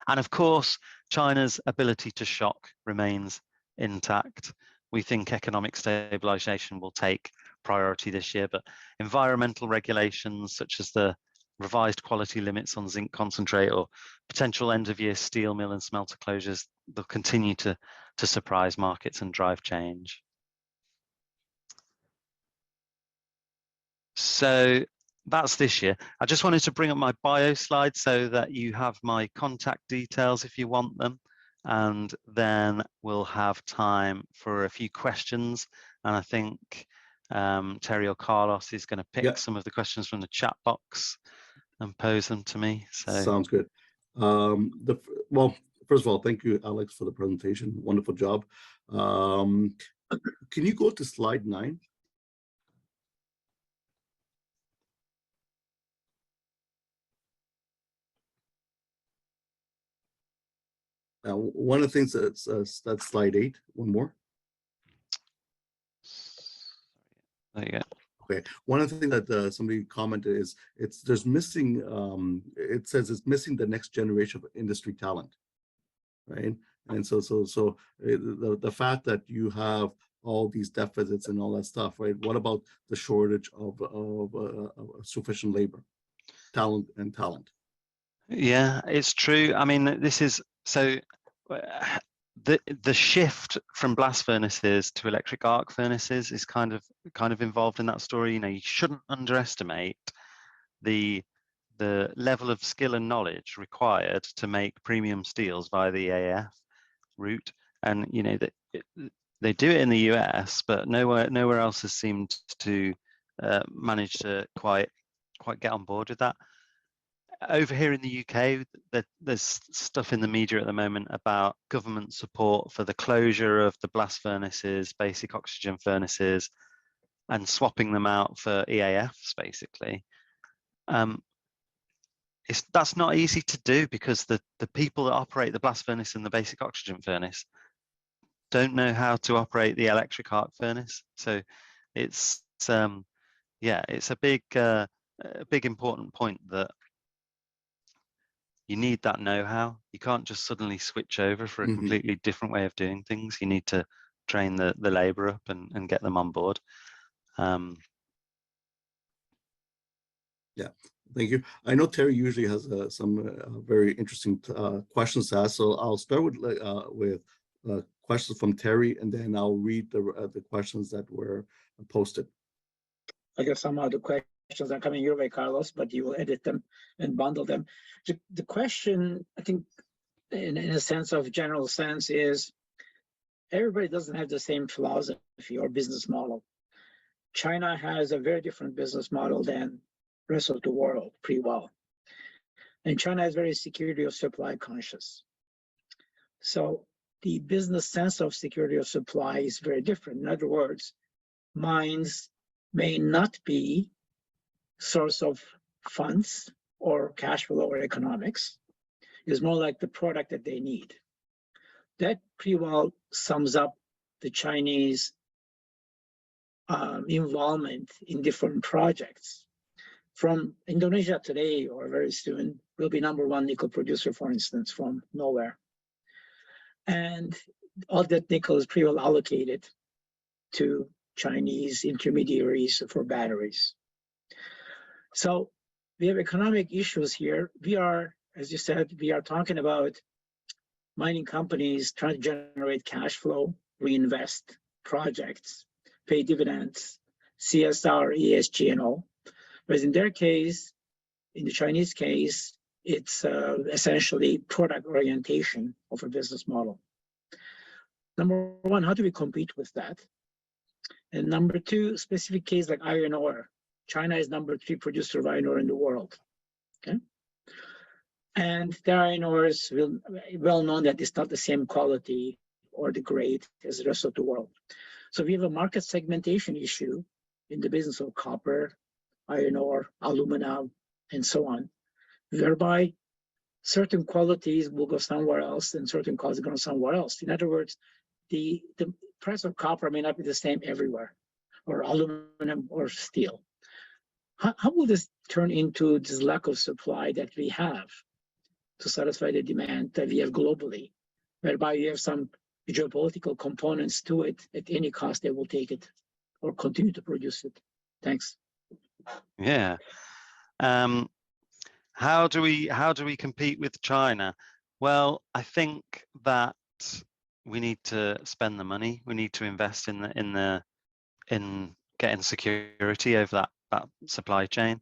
And of course, China's ability to shock remains intact. We think economic stabilization will take priority this year, but environmental regulations such as the revised quality limits on zinc concentrate or potential end-of-year steel mill and smelter closures, they'll continue to surprise markets and drive change. So that's this year. I just wanted to bring up my bio slide so that you have my contact details if you want them, and then we'll have time for a few questions. And I think Terry or Carlos is going to pick some of the questions from the chat box and pose them to me. So sounds good. Well, first of all, thank you, Alex, for the presentation. Wonderful job. Can you go to slide 9? Now, one of the things that's slide 8. One more. There you go. Okay. One of the things that somebody commented is there's missing. It says it's missing the next generation of industry talent, right? And so the fact that you have all these deficits and all that stuff, right? What about the shortage of sufficient labor, talent? Yeah, it's true. I mean, this is so. The shift from blast furnaces to electric arc furnaces is kind of involved in that story. You know, you shouldn't underestimate the level of skill and knowledge required to make premium steels via the EAF route. And you know that they do it in the US, but nowhere else has seemed to manage to quite get on board with that. Over here in the UK, there's stuff in the media at the moment about government support for the closure of the blast furnaces, basic oxygen furnaces, and swapping them out for EAFs, basically. That's not easy to do because the people that operate the blast furnace and the basic oxygen furnace don't know how to operate the electric arc furnace. So it's it's a big important point that you need that know-how. You can't just suddenly switch over for a completely different way of doing things. You need to train the labor up and get them on board. Yeah, thank you. I know Terry usually has some very interesting questions to ask, so I'll start with questions from Terry, and then I'll read the questions that were posted. I guess some of the questions are coming your way, Carlos, but you will edit them and bundle them. The question, I think, in a sense of general sense, is everybody doesn't have the same philosophy or business model. China has a very different business model than the rest of the world, pretty well. And China is very security of supply conscious. So the business sense of security of supply is very different. In other words, mines may not be source of funds or cash flow or economics. It's more like the product that they need. That pretty well sums up the Chinese involvement in different projects. From Indonesia today, or very soon, will be #1 nickel producer, for instance, from nowhere. And all that nickel is pretty well allocated to Chinese intermediaries for batteries. So we have economic issues here. We are, as you said, we are talking about mining companies trying to generate cash flow, reinvest projects, pay dividends, CSR, ESG, and all. Whereas in their case, in the Chinese case, it's essentially product orientation of a business model. #1, how do we compete with that? And #2, specific case like iron ore. China is #3 producer of iron ore in the world. Okay, and their iron ore is well known that it's not the same quality or the grade as the rest of the world. So we have a market segmentation issue in the business of copper, iron ore, aluminum, and so on, whereby certain qualities will go somewhere else and certain qualities go somewhere else. In other words, the price of copper may not be the same everywhere, or aluminum or steel. How will this turn into this lack of supply that we have to satisfy the demand that we have globally, whereby you have some geopolitical components to it? At any cost, they will take it or continue to produce it. Thanks. Yeah. How do we compete with China? Well, I think that we need to spend the money. We need to invest in getting security over that supply chain.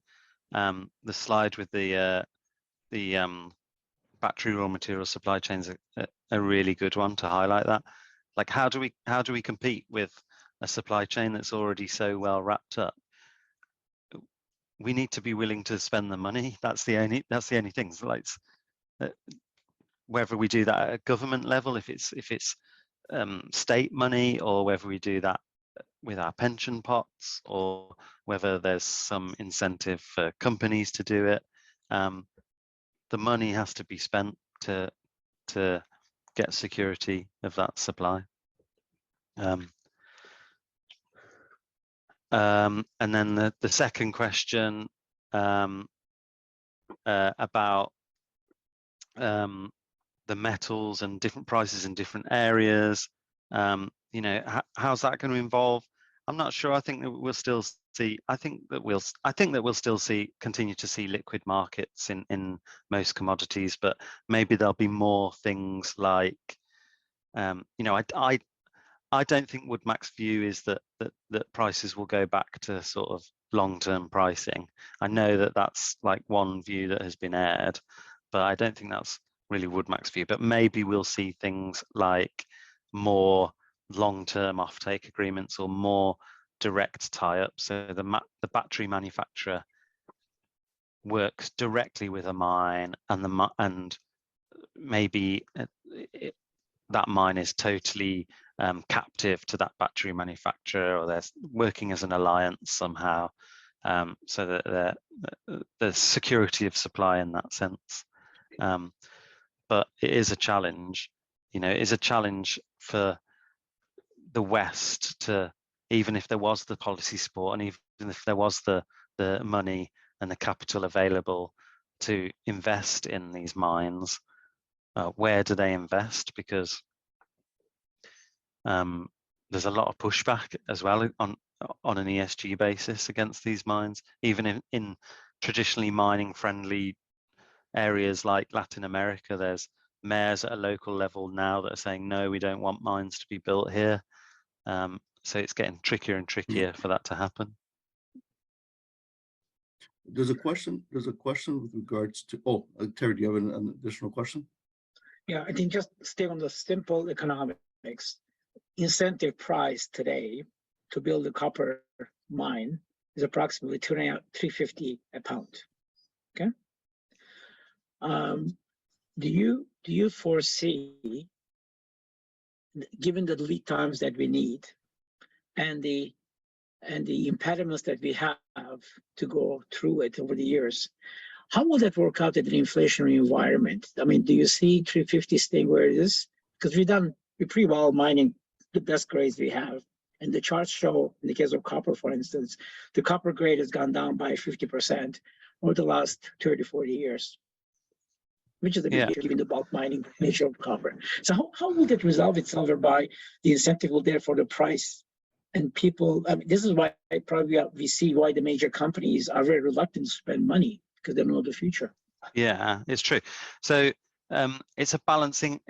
the slide with the battery raw material supply chains a really good one to highlight that. Like, how do we compete with a supply chain that's already so well wrapped up? We need to be willing to spend the money. That's the only thing. So like, whether we do that at a government level, if it's state money, or whether we do that with our pension pots, or whether there's some incentive for companies to do it, the money has to be spent to get security of that supply. And then the second question about the metals and different prices in different areas, you know, how's that going to evolve? I'm not sure. I think that we'll still see. I think that we'll still continue to see liquid markets in most commodities, but maybe there'll be more things like, you know, I don't think Woodmac's view is that prices will go back to sort of long-term pricing. I know that that's like one view that has been aired, but I don't think that's really Woodmac's view. But maybe we'll see things like more long-term offtake agreements or more direct tie-ups. So the battery manufacturer works directly with a mine, and maybe that mine is totally captive to that battery manufacturer, or they're working as an alliance somehow, so that there's security of supply in that sense. But it is a challenge, you know, it is a challenge for the West to, even if there was the policy support, and even if there was the money and the capital available to invest in these mines, where do they invest? Because there's a lot of pushback as well on an ESG basis against these mines, even in traditionally mining friendly areas like Latin America. There's mayors at a local level now that are saying, no, we don't want mines to be built here. So it's getting trickier and trickier for that to happen. There's a question with regards to, Terry, do you have an additional question? Yeah, I think just stay on the simple economics. Incentive price today to build a copper mine is approximately $3.50 a pound. Okay. Do you foresee, given the lead times that we need and the impediments that we have to go through it over the years, how will that work out in an inflationary environment? I mean, do you see 350 staying where it is? Because we're pretty well mining the best grades we have. And the charts show, in the case of copper, for instance, the copper grade has gone down by 50% over the last 30, 40 years, which is a big deal given the bulk mining nature of copper. So how will that resolve itself, whereby the incentive will therefore the price? And people, I mean, this is why probably we see why the major companies are very reluctant to spend money, because they don't know the future. Yeah, it's true. So it's a balancing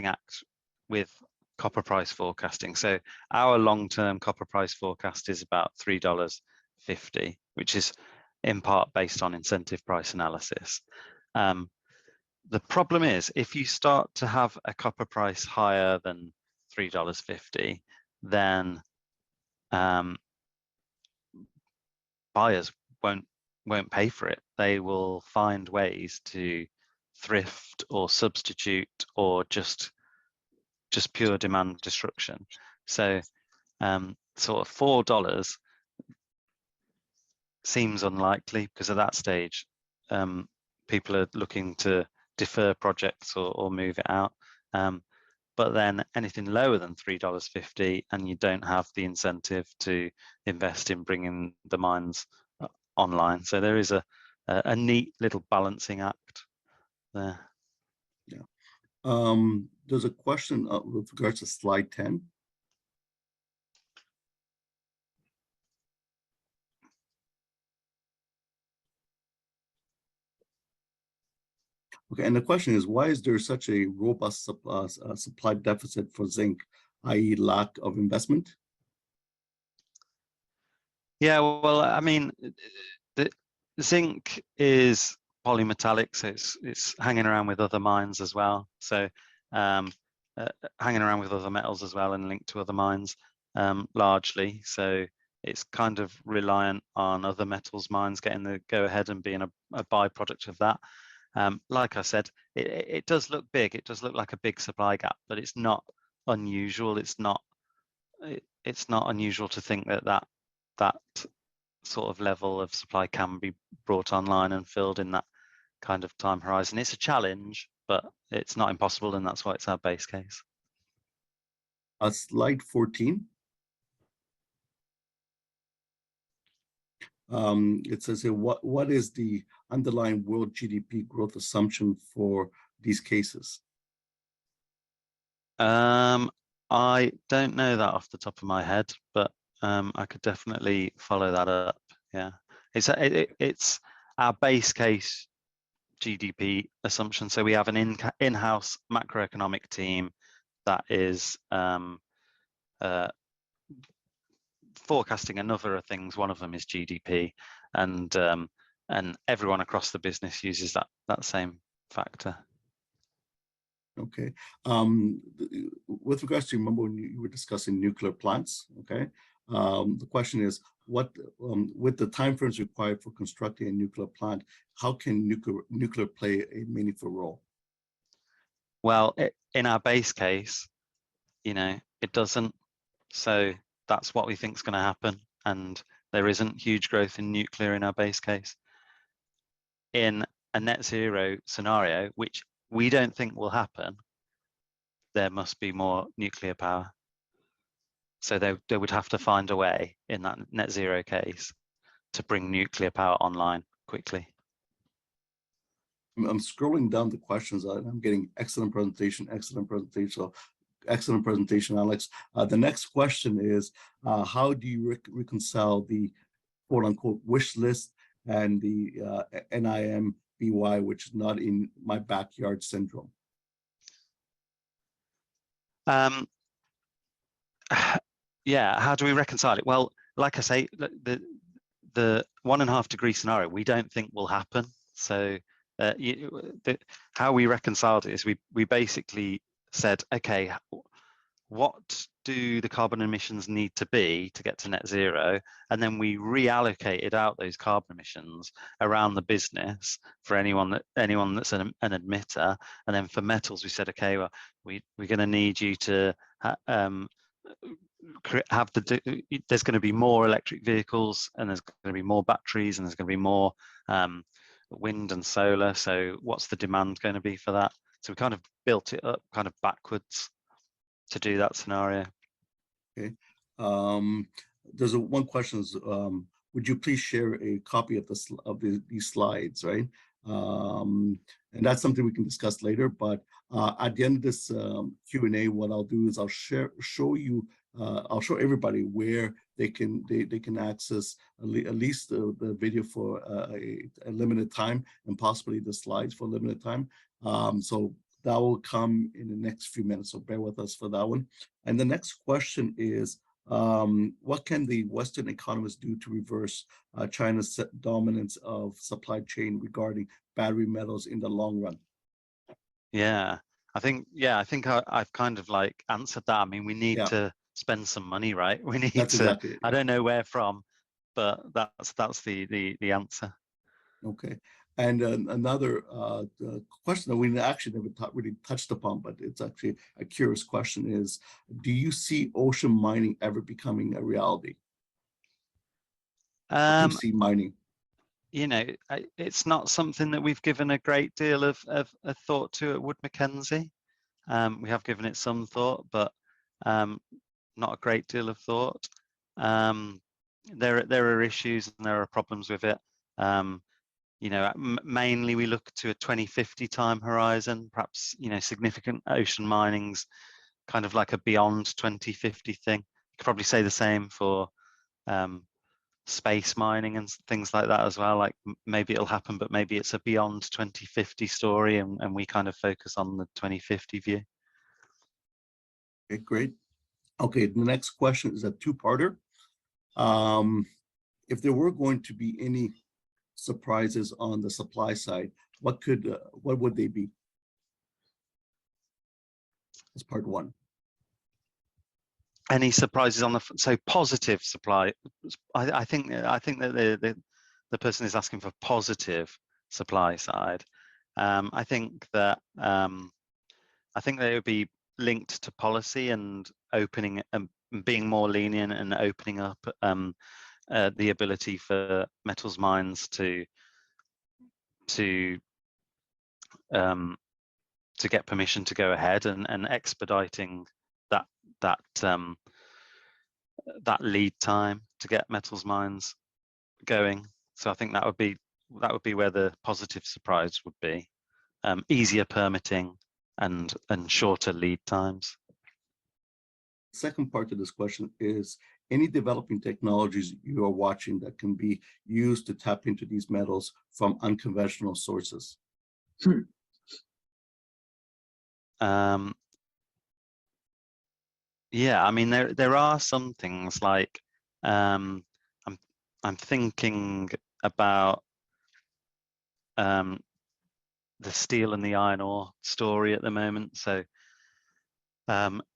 act with copper price forecasting. So our long-term copper price forecast is about $3.50, which is in part based on incentive price analysis. The problem is, if you start to have a copper price higher than $3.50, then buyers won't pay for it. They will find ways to thrift or substitute, or just pure demand destruction. So sort of $4 seems unlikely, because at that stage people are looking to defer projects or move it out. But then anything lower than $3.50, and you don't have the incentive to invest in bringing the mines online. So there is a neat little balancing act there. Yeah. There's a question with regards to slide 10. Okay, and the question is, why is there such a robust supply deficit for zinc, i.e. lack of investment? Yeah, well, I mean, zinc is polymetallic, so it's hanging around with other mines as well. So hanging around with other metals as well and linked to other mines largely. So it's kind of reliant on other metals mines getting the go ahead and being a byproduct of that. Like I said, it does look big. It does look like a big supply gap, but it's not unusual. It's not unusual to think that sort of level of supply can be brought online and filled in that kind of time horizon. It's a challenge, but it's not impossible, and that's why it's our base case. Slide 14. It says here, what is the underlying world GDP growth assumption for these cases? I don't know that off the top of my head, but I could definitely follow that up. Yeah, it's our base case GDP assumption. So we have an in-house macroeconomic team that is forecasting a number of things. One of them is GDP, and everyone across the business uses that same factor. Okay. With regards to, remember when you were discussing nuclear plants, okay? The question is, what with the timeframes required for constructing a nuclear plant, how can nuclear play a meaningful role? Well, in our base case, it doesn't. So that's what we think is going to happen, and there isn't huge growth in nuclear in our base case. In a net zero scenario, which we don't think will happen, there must be more nuclear power. So they would have to find a way in that net zero case to bring nuclear power online quickly. I'm scrolling down the questions and I'm getting excellent presentation, So excellent presentation, Alex. The next question is, how do you reconcile the quote unquote wish list and the NIMBY, which is not in my backyard syndrome? Yeah, how do we reconcile it? Well, like I say, the 1.5 degree scenario we don't think will happen. So how we reconciled it is we basically said, okay, what do the carbon emissions need to be to get to net zero? And then we reallocated out those carbon emissions around the business for anyone that's an emitter. And then for metals, we said, okay, well, we're going to need you to there's going to be more electric vehicles, and there's going to be more batteries, and there's going to be more wind and solar. So what's the demand going to be for that? So we kind of built it up kind of backwards to do that scenario. Okay. There's one question is, would you please share a copy of these slides, right? And that's something we can discuss later, but at the end of this Q&A, what I'll do is I'll show everybody where they can access at least the video for a limited time, and possibly the slides for a limited time. So that will come in the next few minutes, so bear with us for that one. And the next question is, what can the Western economists do to reverse China's dominance of supply chain regarding battery metals in the long run? Yeah, I think I've kind of like answered that. I mean, we need to spend some money, right? We need That's to. Exactly it, yeah. I don't know where from, but that's the answer. Okay. And another question that we actually never really touched upon, but it's actually a curious question is, do you see ocean mining ever becoming a reality? Deep sea mining. It's not something that we've given a great deal of thought to at Wood Mackenzie. We have given it some thought, but not a great deal of thought. There are issues and there are problems with it. Mainly we look to a 2050 time horizon, perhaps, significant ocean mining's kind of like a beyond 2050 thing. You could probably say the same for space mining and things like that as well. Like maybe it'll happen, but maybe it's a beyond 2050 story, and we kind of focus on the 2050 view. Okay, great. Okay, the next question is a two-parter. If there were going to be any surprises on the supply side, what would they be? That's part one. Any surprises on so positive supply? I think that the person is asking for positive supply side. I think that it would be linked to policy and opening and being more lenient and opening up the ability for metals mines to get permission to go ahead and expediting that lead time to get metals mines going. So I think that would be where the positive surprise would be. Easier permitting and shorter lead times. Second part of this question is, any developing technologies you are watching that can be used to tap into these metals from unconventional sources? Yeah, I mean there are some things like I'm thinking about the steel and the iron ore story at the moment. So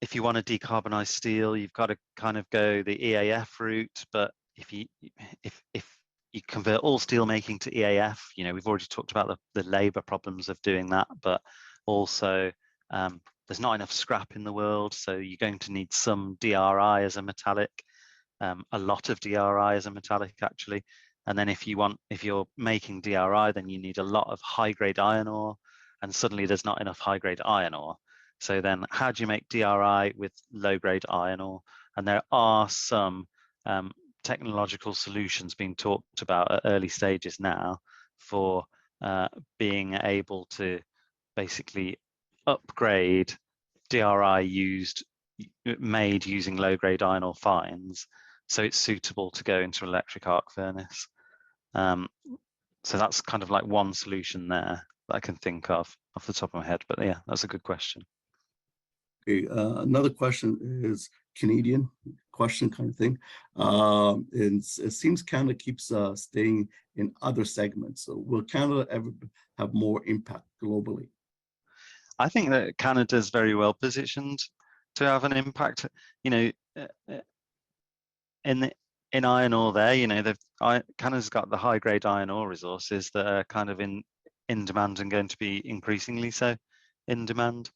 if you want to decarbonize steel, you've got to kind of go the EAF route. But if you convert all steel making to EAF, you know, we've already talked about the labor problems of doing that, but also there's not enough scrap in the world, so you're going to need some DRI as a metallic, a lot of DRI as a metallic actually. And then if you're making DRI, then you need a lot of high-grade iron ore, and suddenly there's not enough high-grade iron ore. So then how do you make DRI with low-grade iron ore? And there are some technological solutions being talked about at early stages now for being able to basically upgrade DRI made using low-grade iron ore fines, so it's suitable to go into electric arc furnace. So that's kind of like one solution there that I can think of off the top of my head. But yeah, that's a good question. Okay, another question is Canadian question kind of thing. It seems Canada keeps staying in other segments. So will Canada ever have more impact globally? I think that Canada is very well positioned to have an impact. You know, in iron ore, there, you know, Canada's got the high grade iron ore resources that are kind of in demand and going to be increasingly so in demand.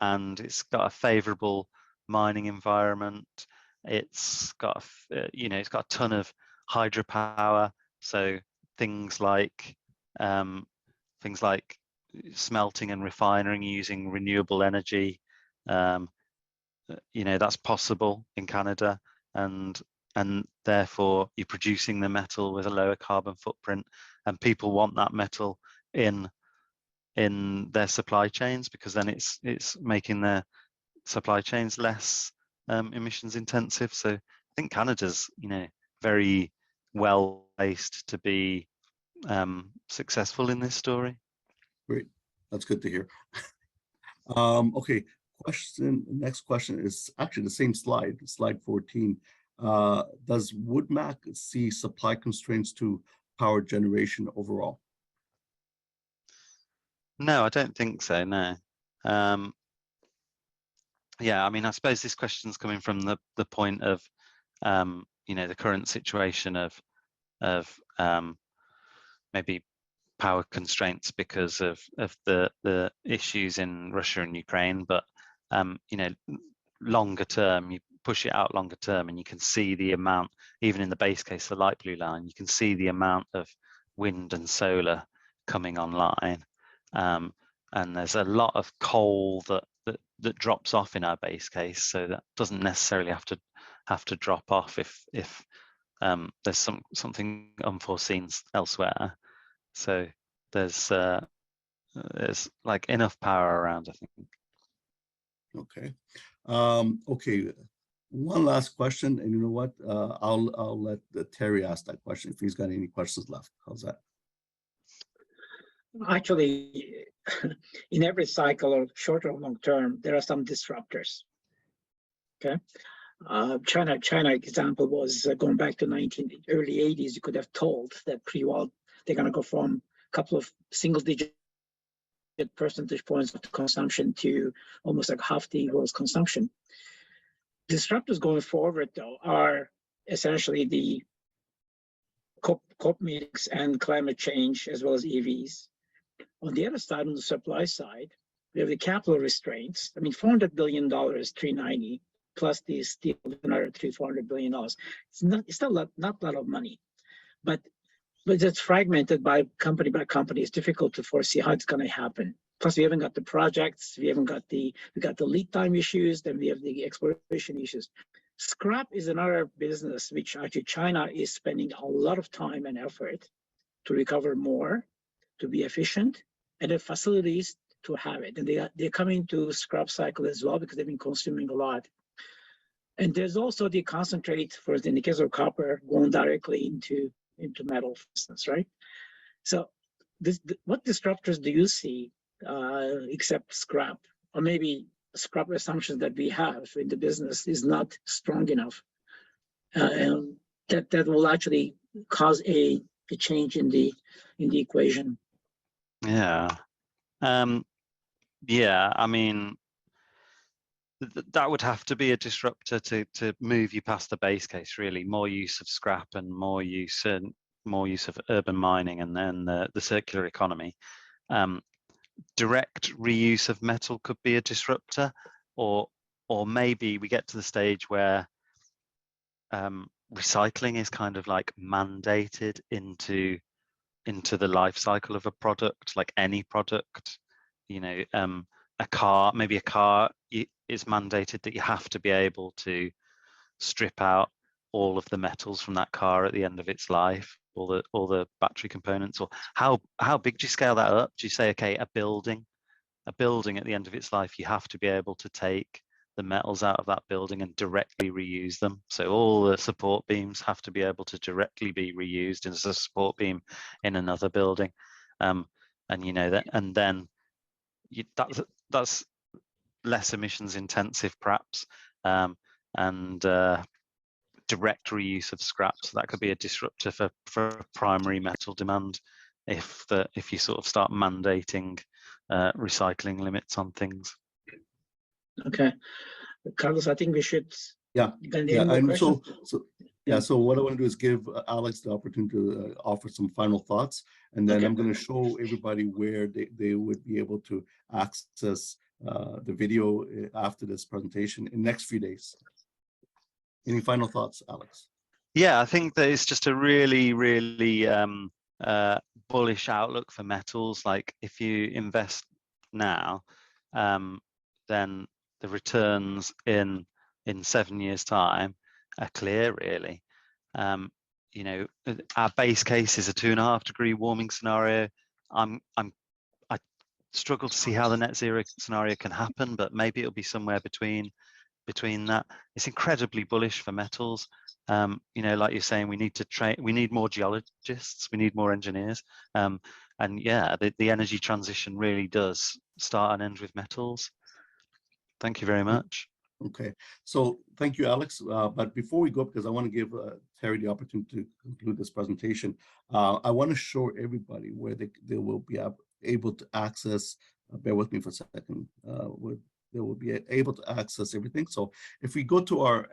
And it's got a favourable mining environment. It's got it's got a ton of hydropower. So things like smelting and refining using renewable energy, you know, that's possible in Canada, and therefore you're producing the metal with a lower carbon footprint, and people want that metal in their supply chains, because then it's making their supply chains less emissions intensive. So I think Canada's, you know, very well placed to be successful in this story. Great, that's good to hear. Okay, next question is actually the same slide 14. Does Woodmac see supply constraints to power generation overall? No, I don't think so, no. Yeah, I mean, I suppose this question's coming from the point of you know, the current situation of maybe power constraints because of the issues in Russia and Ukraine, but you know, longer term, you push it out longer term, and you can see the amount, even in the base case, the light blue line, you can see the amount of wind and solar coming online, and there's a lot of coal that drops off in our base case, so that doesn't necessarily have to drop off if there's something unforeseen elsewhere. So there's like enough power around, I think. Okay. Okay. One last question, and you know what? I'll let Terry ask that question if he's got any questions left. How's that? Actually, in every cycle, or short or long term, there are some disruptors. Okay, China example was going back to early 80s. You could have told that pre-war they're going to go from a couple of single-digit percentage points of consumption to almost like half the world's consumption. Disruptors going forward, though, are essentially the COP meetings and climate change, as well as EVs. On the other side, on the supply side, we have the capital restraints. I mean, $400 billion is 390, plus the steel, another $400 billion. It's still not a lot of money, but it's fragmented by company. It's difficult to foresee how it's going to happen. Plus, we haven't got the projects, we got the lead time issues, then we have the exploration issues. Scrap is another business which actually China is spending a lot of time and effort to recover more, to be efficient, and the facilities to have it. And they're coming to scrap cycle as well because they've been consuming a lot. And there's also the concentrate, for in the case of copper, going directly into metal, for instance, right? So what disruptors do you see except scrap? Or maybe scrap assumptions that we have in the business is not strong enough. And that will actually cause a change in the equation. Yeah. Yeah, I mean, that would have to be a disruptor to move you past the base case, really. More use of scrap and more use of urban mining, and then the circular economy. Direct reuse of metal could be a disruptor, or maybe we get to the stage where recycling is kind of like mandated into the life cycle of a product, like any product. You know, a car is mandated that you have to be able to strip out all of the metals from that car at the end of its life, all the battery components. Or how big do you scale that up? Do you say, okay, a building at the end of its life, you have to be able to take the metals out of that building and directly reuse them. So all the support beams have to be able to directly be reused as a support beam in another building. And you know that, and then that's less emissions intensive, perhaps, and direct reuse of scrap. So that could be a disruptor for primary metal demand if you sort of start mandating recycling limits on things. Okay, Carlos, I think we should. Yeah. And so what I want to do is give Alex the opportunity to offer some final thoughts, and then I'm going to show everybody where they would be able to access the video after this presentation in the next few days. Any final thoughts, Alex? Yeah, I think that it's just a really, really bullish outlook for metals. Like if you invest now, then the returns in 7 years' time are clear, really. You know, our base case is a 2.5 degree warming scenario. I struggle to see how the net zero scenario can happen, but maybe it'll be somewhere between that. It's incredibly bullish for metals. You know, like you're saying, we need more geologists, we need more engineers. And yeah, the energy transition really does start and end with metals. Thank you very much. Okay, so thank you, Alex. But before we go, because I want to give Terry the opportunity to conclude this presentation, I want to show everybody where they will be able to access, bear with me for a second, they will be able to access everything. So if we go to our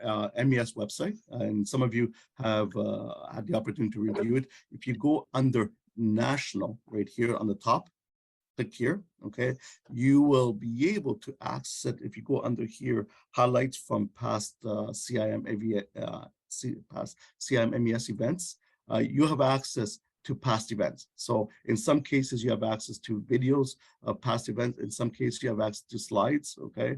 MES website, and some of you have had the opportunity to review it, if you go under National, right here on the top, click here, okay, you will be able to access it. If you go under here, highlights from past CIM MES events, you have access to past events. So in some cases, you have access to videos of past events. In some cases, you have access to slides, okay?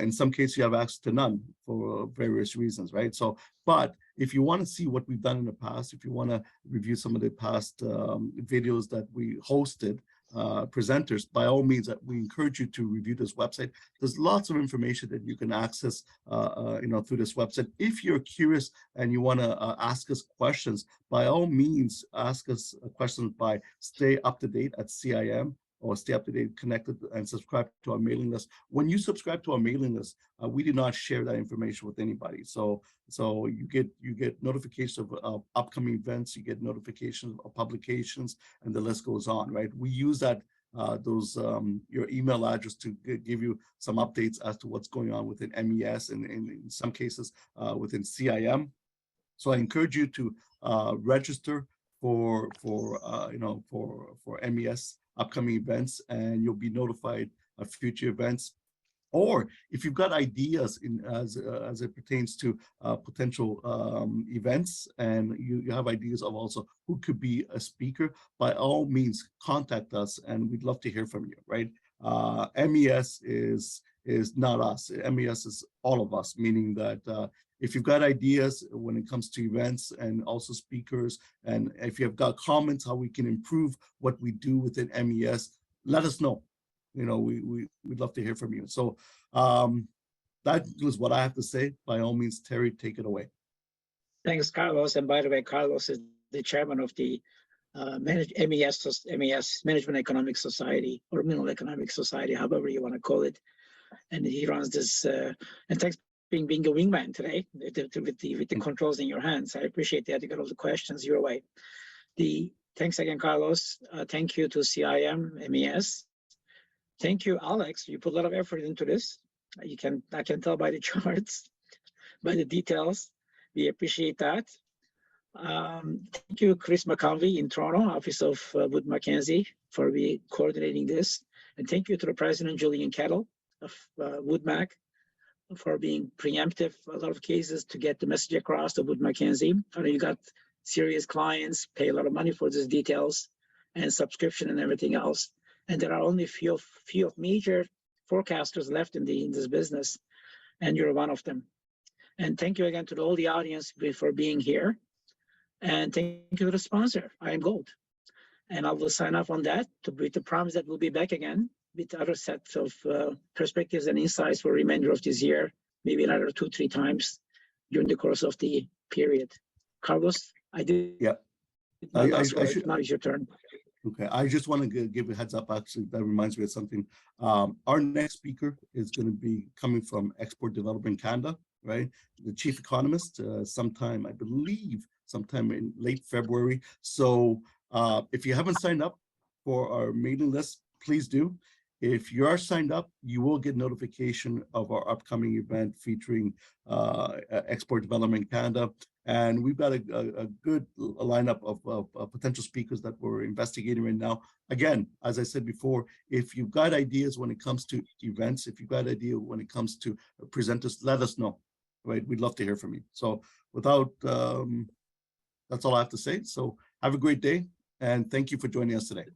In some cases, you have access to none for various reasons, right? So, but if you want to see what we've done in the past, if you want to review some of the past videos that we hosted, presenters, by all means, we encourage you to review this website. There's lots of information that you can access, through this website. If you're curious and you want to ask us questions, by all means, ask us questions by stay up to date at CIM or stay up to date, connected, and subscribe to our mailing list. When you subscribe to our mailing list, we do not share that information with anybody. So you get notifications of upcoming events, you get notifications of publications, and the list goes on, right? We use that your email address to give you some updates as to what's going on within MES and in some cases within CIM. So I encourage you to register for MES upcoming events, and you'll be notified of future events. Or if you've got ideas as it pertains to potential events, and you have ideas of also who could be a speaker, by all means contact us, and we'd love to hear from you. Right? MES is not us. MES is all of us, meaning that if you've got ideas when it comes to events and also speakers, and if you've got comments how we can improve what we do within MES, let us know. We'd love to hear from you. So that is what I have to say. By all means, Terry, take it away. Thanks, Carlos. And by the way, Carlos is the chairman of the MES, Management Economic Society, or Mineral Economic Society, however you want to call it. And he runs this, and thanks for being a wingman today with the controls in your hands. I appreciate that. You got all the questions your way. Thanks again, Carlos. Thank you to CIM MES. Thank you, Alex. You put a lot of effort into this. I can tell by the charts, by the details. We appreciate that. Thank you, Chris McConvey in Toronto, Office of Wood Mackenzie, for coordinating this. And thank you to the President, Julian Kettle of Wood Mac, for being preemptive a lot of cases to get the message across to Wood Mackenzie. I know you got serious clients, pay a lot of money for these details and subscription and everything else. And there are only few major forecasters left in this business, and you're one of them. And thank you again to all the audience for being here. And thank you to the sponsor, I Am Gold. And I will sign off on that with the promise that we'll be back again with other sets of perspectives and insights for the remainder of this year, maybe another 2-3 times during the course of the period. Carlos, I did. Yeah. Now it's your turn. Okay, I just want to give a heads up. Actually, that reminds me of something. Our next speaker is going to be coming from Export Development Canada, right? The chief economist, sometime in late February. So if you haven't signed up for our mailing list, please do. If you are signed up, you will get notification of our upcoming event featuring Export Development Canada. And we've got a good lineup of potential speakers that we're investigating right now. Again, as I said before, if you've got ideas when it comes to events, if you've got an idea when it comes to presenters, let us know, right? We'd love to hear from you. So without, that's all I have to say. So have a great day, and thank you for joining us today.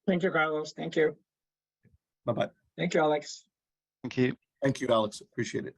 Thank you, Carlos. Thank you. Bye-bye. Thank you, Alex. Thank you. Thank you, Alex. Appreciate it.